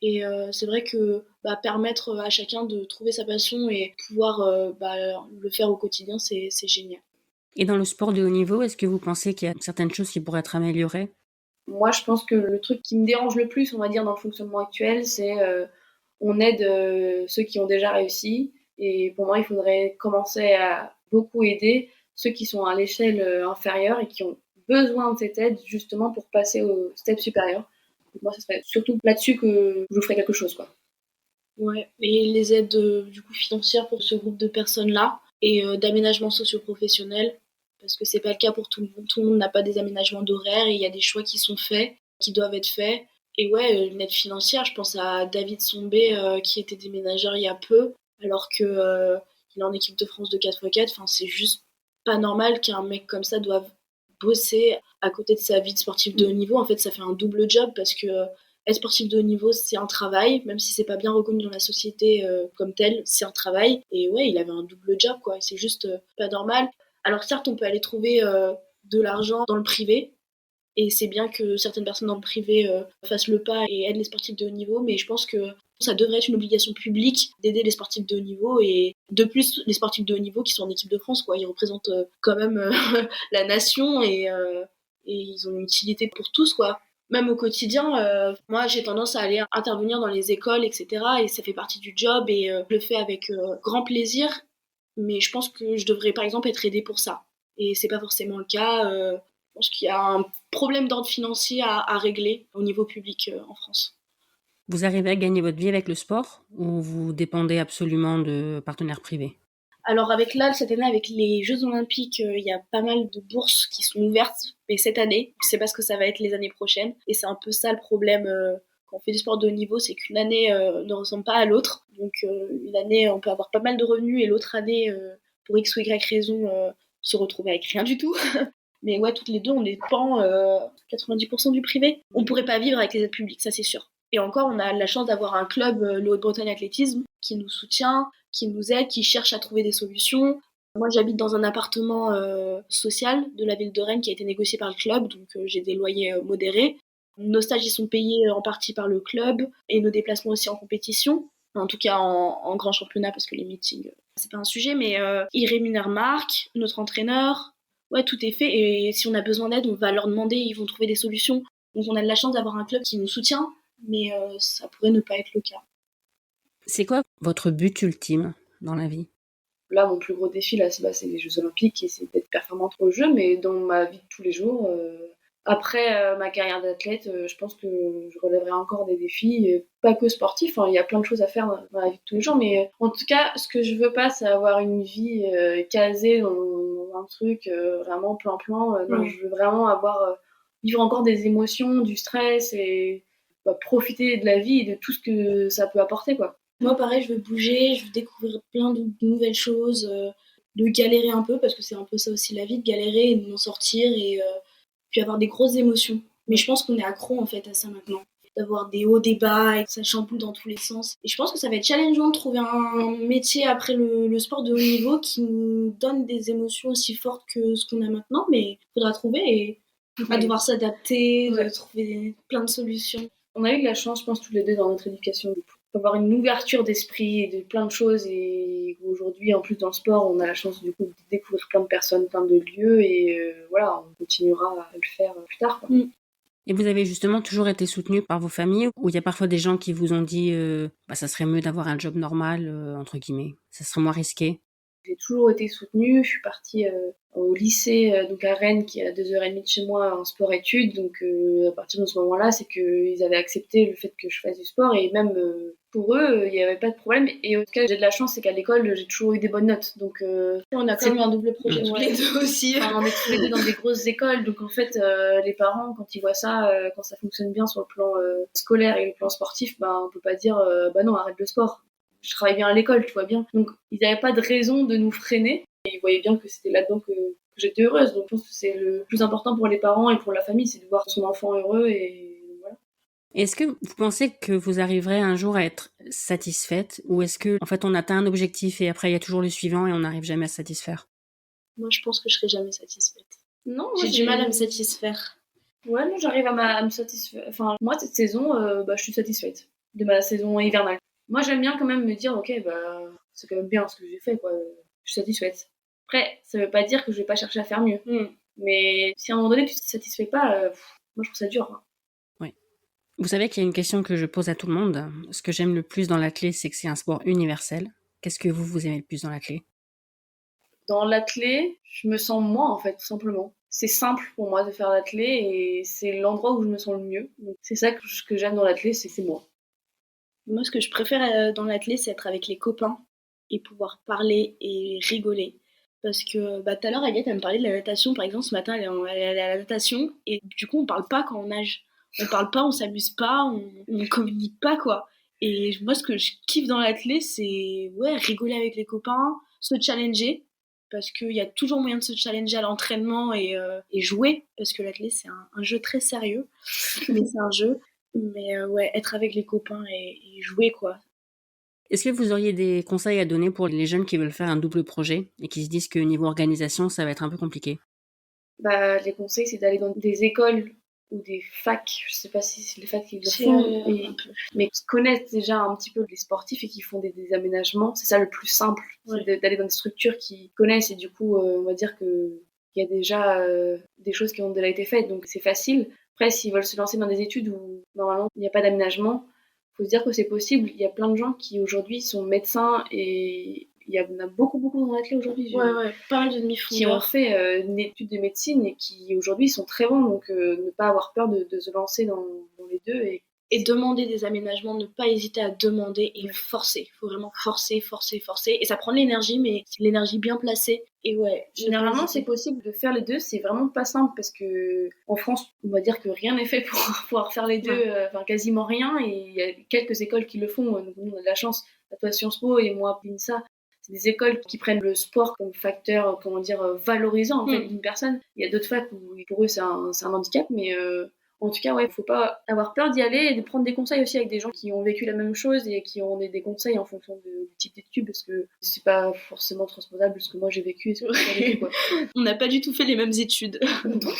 Et c'est vrai que permettre à chacun de trouver sa passion et pouvoir le faire au quotidien, c'est génial. Et dans le sport de haut niveau, est-ce que vous pensez qu'il y a certaines choses qui pourraient être améliorées ? Moi, je pense que le truc qui me dérange le plus, on va dire, dans le fonctionnement actuel, c'est on aide ceux qui ont déjà réussi. Et pour moi, il faudrait commencer à beaucoup aider ceux qui sont à l'échelle inférieure et qui ont besoin de cette aide justement pour passer au step supérieur. Donc moi, ce serait surtout là-dessus que je ferais quelque chose, quoi. Ouais, et les aides du coup financières pour ce groupe de personnes-là et d'aménagement socio-professionnel, parce que c'est pas le cas pour tout le monde. Tout le monde n'a pas des aménagements d'horaire et il y a des choix qui sont faits, qui doivent être faits. Et ouais, une aide financière, je pense à David Sombé qui était déménageur il y a peu, alors que il est en équipe de France de 4x4. Enfin, c'est juste pas normal qu'un mec comme ça doive bosser à côté de sa vie de sportif de haut niveau. En fait, ça fait un double job parce que être sportif de haut niveau, c'est un travail, même si c'est pas bien reconnu dans la société comme tel, c'est un travail. Et ouais, il avait un double job, quoi. C'est juste pas normal. Alors certes, on peut aller trouver de l'argent dans le privé, et c'est bien que certaines personnes dans le privé fassent le pas et aident les sportifs de haut niveau, mais je pense que ça devrait être une obligation publique d'aider les sportifs de haut niveau, et de plus les sportifs de haut niveau qui sont en équipe de France, quoi. Ils représentent quand même la nation et ils ont une utilité pour tous, quoi. Même au quotidien, moi j'ai tendance à aller intervenir dans les écoles, etc. Et ça fait partie du job et je le fais avec grand plaisir, mais je pense que je devrais par exemple être aidée pour ça. Et c'est pas forcément le cas. Je pense qu'il y a un problème d'ordre financier à régler au niveau public en France. Vous arrivez à gagner votre vie avec le sport ou vous dépendez absolument de partenaires privés ? Alors avec là, cette année, avec les Jeux Olympiques, il y a pas mal de bourses qui sont ouvertes. Mais cette année, je sais pas ce que ça va être les années prochaines. Et c'est un peu ça le problème quand on fait du sport de haut niveau, c'est qu'une année ne ressemble pas à l'autre. Donc une année, on peut avoir pas mal de revenus et l'autre année, pour X ou Y raison, se retrouver avec rien du tout. Mais ouais, toutes les deux, on dépend 90% du privé. On pourrait pas vivre avec les aides publiques, ça c'est sûr. Et encore, on a la chance d'avoir un club, le Haute-Bretagne Athlétisme, qui nous soutient, qui nous aide, qui cherche à trouver des solutions. Moi, j'habite dans un appartement social de la ville de Rennes qui a été négocié par le club, donc j'ai des loyers modérés. Nos stages, ils sont payés en partie par le club, et nos déplacements aussi en compétition. En tout cas, en grand championnat, parce que les meetings, c'est pas un sujet, mais ils rémunèrent Marc, notre entraîneur. Ouais, tout est fait, et si on a besoin d'aide, on va leur demander, ils vont trouver des solutions. Donc on a de la chance d'avoir un club qui nous soutient, mais ça pourrait ne pas être le cas. C'est quoi votre but ultime dans la vie ? Là, mon plus gros défi, là, c'est les Jeux Olympiques et c'est d'être performante au jeu, mais dans ma vie de tous les jours, après ma carrière d'athlète, je pense que je relèverai encore des défis, pas que sportifs, hein, il y a plein de choses à faire dans la vie de tous les jours, mais en tout cas, ce que je veux pas, c'est avoir une vie casée dans un truc vraiment plan-plan. Non, je veux vraiment vivre encore des émotions, du stress et profiter de la vie et de tout ce que ça peut apporter, quoi. Moi, pareil, je veux bouger, je veux découvrir plein de nouvelles choses, de galérer un peu, parce que c'est un peu ça aussi la vie, de galérer et de m'en sortir, et puis avoir des grosses émotions. Mais je pense qu'on est accro en fait à ça maintenant, d'avoir des hauts, des bas, et que ça chamboule dans tous les sens. Et je pense que ça va être challengeant de trouver un métier après le sport de haut niveau qui nous donne des émotions aussi fortes que ce qu'on a maintenant, mais il faudra trouver, et à devoir s'adapter, de trouver plein de solutions. On a eu de la chance, je pense, tous les deux dans notre éducation, d'avoir une ouverture d'esprit et de plein de choses, et aujourd'hui en plus dans le sport on a la chance du coup de découvrir plein de personnes, plein de lieux, et voilà, on continuera à le faire plus tard, quoi. Et vous avez justement toujours été soutenu par vos familles, ou il y a parfois des gens qui vous ont dit ça serait mieux d'avoir un job normal, entre guillemets, ça serait moins risqué? J'ai toujours été soutenue. Je suis partie au lycée, donc à Rennes, qui est à 2h30 de chez moi, en sport-études. Donc à partir de ce moment-là, c'est qu'ils avaient accepté le fait que je fasse du sport. Et même pour eux, il n'y avait pas de problème. Et en tout cas, j'ai de la chance, c'est qu'à l'école, j'ai toujours eu des bonnes notes. Donc on a quand même un double projet tous les deux aussi. Enfin, on est tous les deux dans des grosses écoles. Donc en fait, les parents, quand ils voient ça, quand ça fonctionne bien sur le plan scolaire et le plan sportif, on peut pas dire non, arrête le sport. je travaille bien à l'école, tu vois bien. Donc, ils n'avaient pas de raison de nous freiner. Et ils voyaient bien que c'était là-dedans que j'étais heureuse. Donc, je pense que c'est le plus important pour les parents et pour la famille, c'est de voir son enfant heureux et voilà. Est-ce que vous pensez que vous arriverez un jour à être satisfaite ou est-ce que, en fait, on atteint un objectif et après il y a toujours le suivant et on n'arrive jamais à se satisfaire? Moi, je pense que je serai jamais satisfaite. Non, j'ai du mal à me satisfaire. Ouais, non, j'arrive à me satisfaire. Enfin, moi, cette saison, je suis satisfaite de ma saison hivernale. Moi, j'aime bien quand même me dire, ok, c'est quand même bien ce que j'ai fait, quoi. Je suis satisfaite. Après, ça veut pas dire que je vais pas chercher à faire mieux. Mais si à un moment donné, tu te satisfais pas, moi, je trouve ça dur. Hein. Oui. Vous savez qu'il y a une question que je pose à tout le monde. Ce que j'aime le plus dans l'athlé, c'est que c'est un sport universel. Qu'est-ce que vous aimez le plus dans l'athlé? Dans l'athlé, je me sens moi, en fait, tout simplement. C'est simple pour moi de faire l'athlé et c'est l'endroit où je me sens le mieux. Donc, c'est ça que j'aime dans l'athlé, c'est moi. Moi, ce que je préfère dans l'athlé, c'est être avec les copains et pouvoir parler et rigoler. Parce que tout à l'heure, Agathe, elle me parlait de la natation. Par exemple, ce matin, elle est allée à la natation et du coup, on parle pas quand on nage. On parle pas, on s'amuse pas, on communique pas, quoi. Et moi, ce que je kiffe dans l'athlé, c'est rigoler avec les copains, se challenger. Parce qu'il y a toujours moyen de se challenger à l'entraînement et jouer. Parce que l'athlé, c'est un jeu très sérieux. Mais c'est un jeu. Mais être avec les copains et jouer, quoi. Est-ce que vous auriez des conseils à donner pour les jeunes qui veulent faire un double projet et qui se disent que niveau organisation, ça va être un peu compliqué? Les conseils, c'est d'aller dans des écoles ou des facs. Je sais pas si c'est les facs qui le font, mais qui connaissent déjà un petit peu les sportifs et qui font des aménagements. C'est ça le plus simple, c'est d'aller dans des structures qui connaissent et du coup, on va dire qu'il y a déjà des choses qui ont déjà été faites, donc c'est facile. Après, s'ils veulent se lancer dans des études où normalement il n'y a pas d'aménagement, il faut se dire que c'est possible. Il y a plein de gens qui aujourd'hui sont médecins et il y en a beaucoup dans l'athlé aujourd'hui. Pas mal de demi-fondeurs. Qui ont fait une étude de médecine et qui aujourd'hui sont très bons. Donc ne pas avoir peur de se lancer dans les deux. Et demander des aménagements, ne pas hésiter à demander et forcer. Il faut vraiment forcer. Et ça prend de l'énergie, mais c'est de l'énergie bien placée. Et généralement, c'est possible de faire les deux. C'est vraiment pas simple parce que en France, on va dire que rien n'est fait pour pouvoir faire les deux. Enfin, quasiment rien. Et il y a quelques écoles qui le font. Donc, nous, on a de la chance. Toi, Sciences Po et moi, l'INSA. C'est des écoles qui prennent le sport comme facteur, valorisant en fait d'une personne. Il y a d'autres facs où pour eux c'est un handicap, mais en tout cas, faut pas avoir peur d'y aller et de prendre des conseils aussi avec des gens qui ont vécu la même chose et qui ont des conseils en fonction du type d'études parce que c'est pas forcément transposable ce que moi j'ai vécu et ce que j'ai vécu, quoi. On n'a pas du tout fait les mêmes études. Donc,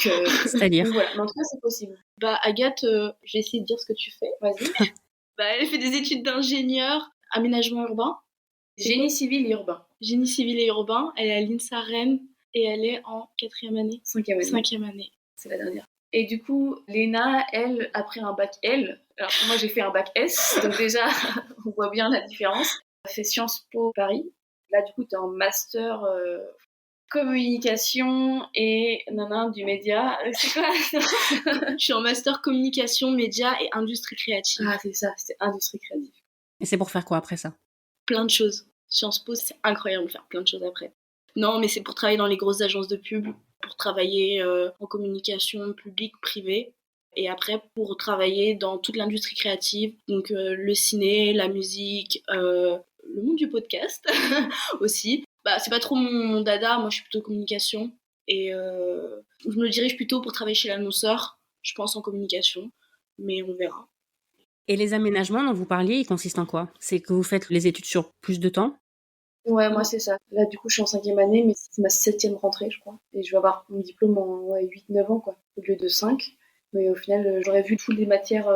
c'est-à-dire voilà. Mais en tout cas, c'est possible. Agathe, je vais essayer de dire ce que tu fais. Vas-y. Elle fait des études d'ingénieur, aménagement urbain. Génie civil et urbain. Génie civil et urbain. Elle est à l'INSA Rennes et elle est en 4e année. 5e année. C'est la dernière. Et du coup, Léna, elle, après un bac L, alors moi j'ai fait un bac S, donc déjà, on voit bien la différence. Elle a fait Sciences Po Paris. Là, du coup, tu es en master communication et du média. C'est quoi? Je suis en master communication, média et industrie créative. Ah, c'est ça, c'est industrie créative. Et c'est pour faire quoi après ça? Plein de choses. Sciences Po, c'est incroyable de faire plein de choses après. Non, mais c'est pour travailler dans les grosses agences de pub, pour travailler en communication publique, privée, et après pour travailler dans toute l'industrie créative, donc le ciné, la musique, le monde du podcast aussi. C'est pas trop mon dada, moi je suis plutôt communication, et je me dirige plutôt pour travailler chez l'annonceur, je pense en communication, mais on verra. Et les aménagements dont vous parliez, ils consistent en quoi? C'est que vous faites les études sur plus de temps? Ouais, moi c'est ça. Là, du coup, je suis en 5e année, mais c'est ma 7e rentrée, je crois. Et je vais avoir mon diplôme en 8-9 ans, quoi, au lieu de 5. Mais au final, j'aurais vu toutes les matières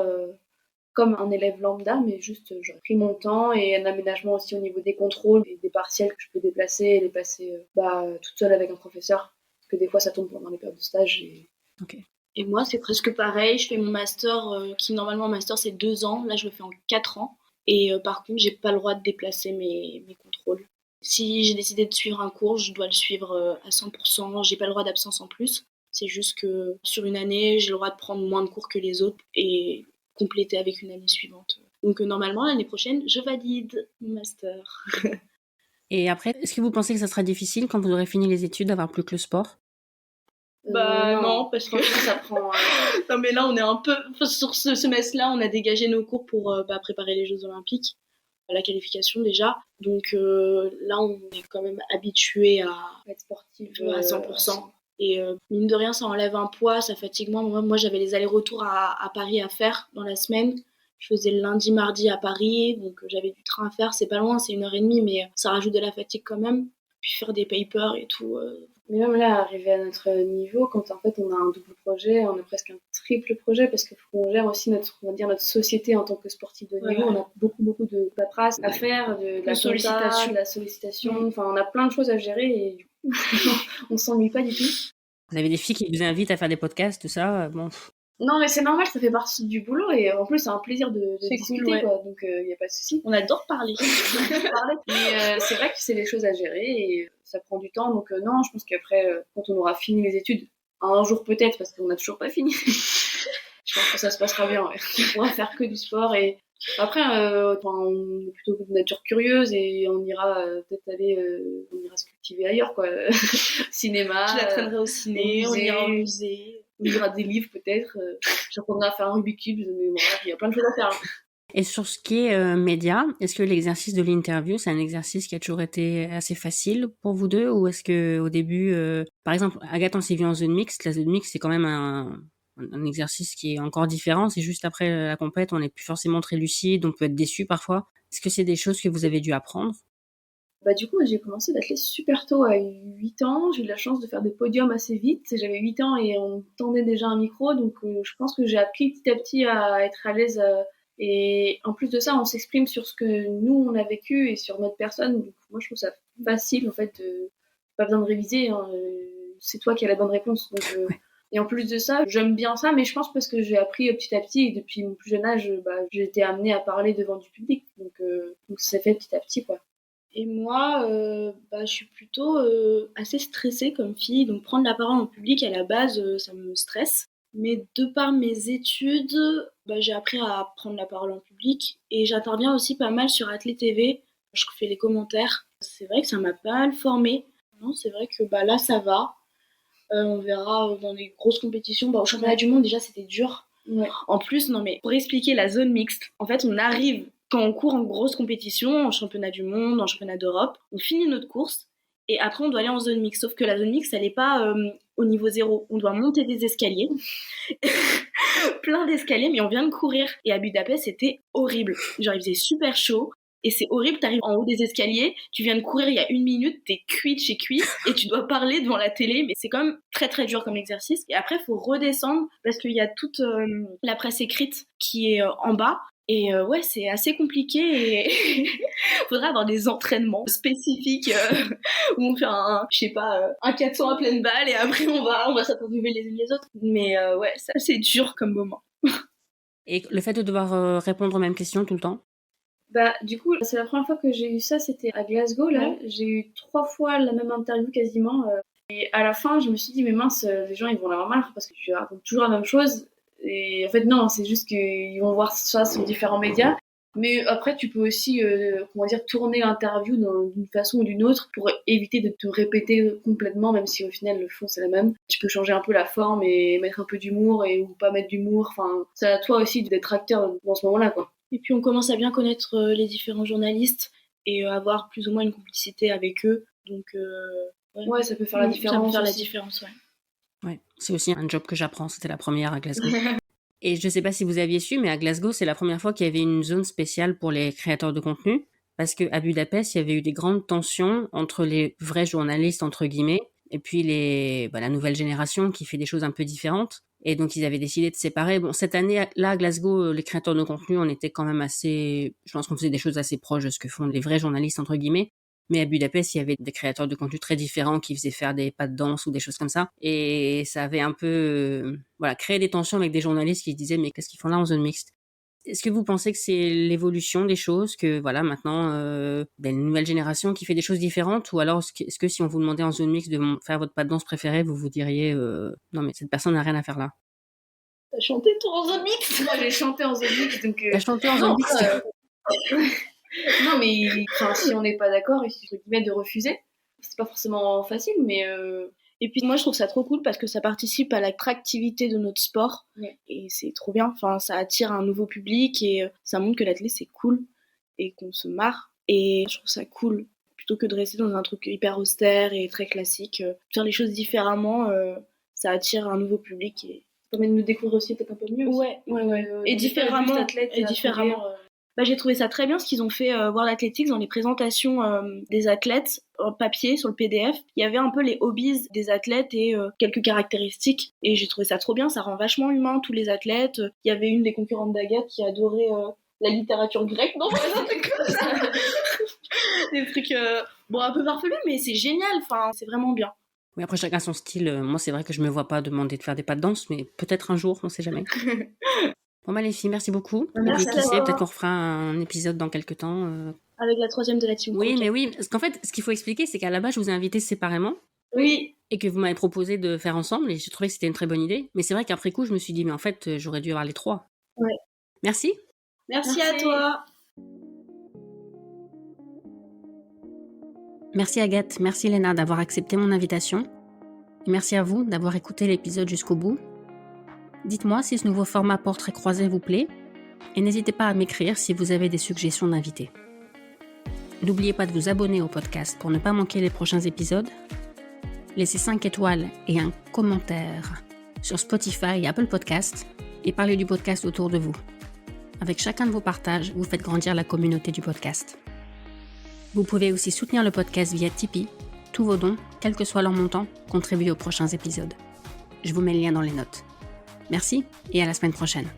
comme un élève lambda, mais juste j'aurais pris mon temps et un aménagement aussi au niveau des contrôles et des partiels que je peux déplacer et les passer toute seule avec un professeur. Parce que des fois, ça tombe pendant les périodes de stage. Ok. Et moi, c'est presque pareil. Je fais mon master, qui normalement, master, c'est 2 ans. Là, je le fais en 4 ans. Et par contre, j'ai pas le droit de déplacer mes contrôles. Si j'ai décidé de suivre un cours, je dois le suivre à 100%. J'ai pas le droit d'absence en plus. C'est juste que sur une année, j'ai le droit de prendre moins de cours que les autres et compléter avec une année suivante. Donc normalement, l'année prochaine, je valide mon master. Et après, est-ce que vous pensez que ça sera difficile quand vous aurez fini les études d'avoir plus que le sport? Non, parce que ça prend... Non, mais là, on est un peu... sur ce semestre-là, on a dégagé nos cours pour préparer les Jeux Olympiques. la qualification déjà. Donc là, on est quand même habitué à être sportive à 100%. Et mine de rien, ça enlève un poids, ça fatigue moins. Moi, j'avais les allers-retours à Paris à faire dans la semaine. Je faisais le lundi, mardi à Paris, donc j'avais du train à faire. C'est pas loin, c'est 1h30, mais ça rajoute de la fatigue quand même. Puis faire des papers et tout. Mais même là, arrivé à notre niveau, quand en fait on a un double projet, on a presque un triple projet, parce qu'il faut qu'on gère aussi notre société en tant que sportif de niveau. On a beaucoup de paperasse à faire, de la sollicitation. Enfin, on a plein de choses à gérer et du coup, on s'ennuie pas du tout. Vous avez des filles qui vous invitent à faire des podcasts, tout ça, bon. Non, mais c'est normal, ça fait partie du boulot et en plus c'est un plaisir de discuter, cool, quoi. Donc il y a pas de souci. On adore parler. Mais c'est vrai que c'est des choses à gérer et ça prend du temps. Donc non, je pense qu'après, quand on aura fini les études, un jour peut-être, parce qu'on n'a toujours pas fini, je pense que ça se passera bien. Ouais. On pourra faire que du sport et après, on est plutôt de nature curieuse et on ira peut-être on ira se cultiver ailleurs, quoi. Cinéma. Je la traînerai au ciné, on ira au musée. On lira des livres peut-être, j'apprendrai à faire un Rubik's Cube, mais bon, il y a plein de choses à faire. Et sur ce qui est média, est-ce que l'exercice de l'interview, c'est un exercice qui a toujours été assez facile pour vous deux, ou est-ce que au début, par exemple, Agathe, on s'est vu en zone mixte, la zone mixte c'est quand même un exercice qui est encore différent, c'est juste après la compète, on n'est plus forcément très lucide, on peut être déçu parfois. Est-ce que c'est des choses que vous avez dû apprendre? Du coup, j'ai commencé l'athlé super tôt, à 8 ans. J'ai eu la chance de faire des podiums assez vite. J'avais 8 ans et on tendait déjà un micro, donc je pense que j'ai appris petit à petit à être à l'aise. Et en plus de ça, on s'exprime sur ce que nous, on a vécu et sur notre personne. Donc moi, je trouve ça facile, en fait. Pas besoin de réviser, hein. C'est toi qui as la bonne réponse. Donc, Et en plus de ça, j'aime bien ça, mais je pense parce que j'ai appris petit à petit et depuis mon plus jeune âge, j'ai été amenée à parler devant du public. Donc ça s'est fait petit à petit, quoi. Et moi, je suis plutôt assez stressée comme fille, donc prendre la parole en public à la base, ça me stresse. Mais de par mes études, j'ai appris à prendre la parole en public et j'interviens aussi pas mal sur Athlé TV. Je fais les commentaires. C'est vrai que ça m'a pas mal formée. Non, c'est vrai que là ça va. On verra dans les grosses compétitions. Au championnat du monde déjà c'était dur. Ouais. En plus, non mais pour expliquer la zone mixte, en fait on arrive quand on court en grosse compétition, en championnat du monde, en championnat d'Europe, on finit notre course et après on doit aller en zone mixte. Sauf que la zone mixte, elle n'est pas au niveau 0. On doit monter des escaliers, plein d'escaliers, mais on vient de courir. Et à Budapest, c'était horrible. Genre, il faisait super chaud. Et c'est horrible, t'arrives en haut des escaliers, tu viens de courir il y a 1 minute, t'es cuit de chez cuit, et tu dois parler devant la télé, mais c'est quand même très très dur comme exercice. Et après, il faut redescendre, parce qu'il y a toute la presse écrite qui est en bas, et c'est assez compliqué, et faudrait avoir des entraînements spécifiques, où on fait un 400 à pleine balle, et après on va s'interviewer les uns les autres. Mais c'est assez dur comme moment. Et le fait de devoir répondre aux mêmes questions tout le temps? Du coup, c'est la première fois que j'ai eu ça, c'était à Glasgow, là. Ouais. J'ai eu 3 fois la même interview quasiment. Et à la fin, je me suis dit, mais mince, les gens, ils vont en avoir marre parce que tu racontes toujours la même chose. Et en fait, non, c'est juste qu'ils vont voir ça sur différents médias. Mais après, tu peux aussi, tourner l'interview d'une façon ou d'une autre pour éviter de te répéter complètement, même si au final, le fond, c'est la même. Tu peux changer un peu la forme et mettre un peu d'humour ou pas mettre d'humour. Enfin, c'est à toi aussi d'être acteur dans ce moment-là, quoi. Et puis on commence à bien connaître les différents journalistes et avoir plus ou moins une complicité avec eux. Donc ça peut faire la différence. Ça peut faire la différence, Ouais, c'est aussi un job que j'apprends. C'était la première à Glasgow. Et je ne sais pas si vous aviez su, mais à Glasgow, c'est la première fois qu'il y avait une zone spéciale pour les créateurs de contenu. Parce qu'à Budapest, il y avait eu des grandes tensions entre les vrais journalistes, entre guillemets, et puis la nouvelle génération qui fait des choses un peu différentes. Et donc, ils avaient décidé de séparer. Bon, cette année-là, à Glasgow, les créateurs de contenu, on était quand même je pense qu'on faisait des choses assez proches de ce que font les vrais journalistes, entre guillemets. Mais à Budapest, il y avait des créateurs de contenu très différents qui faisaient faire des pas de danse ou des choses comme ça. Et ça avait un peu, créé des tensions avec des journalistes qui se disaient, mais qu'est-ce qu'ils font là en zone mixte? Est-ce que vous pensez que c'est l'évolution des choses, que maintenant, une nouvelle génération qui fait des choses différentes, ou alors est-ce que si on vous demandait en zone mixte de faire votre pas de danse préféré, vous vous diriez non mais cette personne n'a rien à faire là? T'as chanté toi en zone mixte? Moi j'ai chanté en zone mixte, donc. T'as chanté en zone mixte? Non mais si on n'est pas d'accord, il suffit de refuser. C'est pas forcément facile, mais. Et puis moi je trouve ça trop cool parce que ça participe à l'attractivité de notre sport. Ouais. Et c'est trop bien, enfin ça attire un nouveau public et ça montre que l'athlète c'est cool. et qu'on se marre. Et je trouve ça cool, plutôt que de rester dans un truc hyper austère et très classique. Faire les choses différemment, ça attire un nouveau public. Et ça permet de nous découvrir aussi peut-être un peu mieux. Ouais. Et différemment. J'ai trouvé ça très bien ce qu'ils ont fait World Athletics dans les présentations des athlètes en papier sur le PDF. Il y avait un peu les hobbies des athlètes et quelques caractéristiques. Et j'ai trouvé ça trop bien, ça rend vachement humain tous les athlètes. Il y avait une des concurrentes d'Agathe qui adorait la littérature grecque, non, des trucs comme ça. Des trucs un peu farfelus, mais c'est génial, enfin, c'est vraiment bien. Oui, après chacun son style. Moi, c'est vrai que je me vois pas demander de faire des pas de danse, mais peut-être un jour, on sait jamais. Bon, les filles, merci beaucoup. Merci et qui sait, peut-être qu'on refera un épisode dans quelques temps. Avec la 3e de la team. Oui, mais oui, parce qu'en fait, ce qu'il faut expliquer, c'est qu'à la base, je vous ai invités séparément. Oui. Et que vous m'avez proposé de faire ensemble, et j'ai trouvé que c'était une très bonne idée. Mais c'est vrai qu'après coup, je me suis dit, mais en fait, j'aurais dû avoir les 3. Ouais. Merci. Merci à toi. Merci Agathe, merci Léna d'avoir accepté mon invitation. Et merci à vous d'avoir écouté l'épisode jusqu'au bout. Dites-moi si ce nouveau format portrait croisé vous plaît et n'hésitez pas à m'écrire si vous avez des suggestions d'invités. N'oubliez pas de vous abonner au podcast pour ne pas manquer les prochains épisodes. Laissez 5 étoiles et un commentaire sur Spotify et Apple Podcasts et parlez du podcast autour de vous. Avec chacun de vos partages, vous faites grandir la communauté du podcast. Vous pouvez aussi soutenir le podcast via Tipeee. Tous vos dons, quel que soit leur montant, contribuent aux prochains épisodes. Je vous mets le lien dans les notes. Merci et à la semaine prochaine.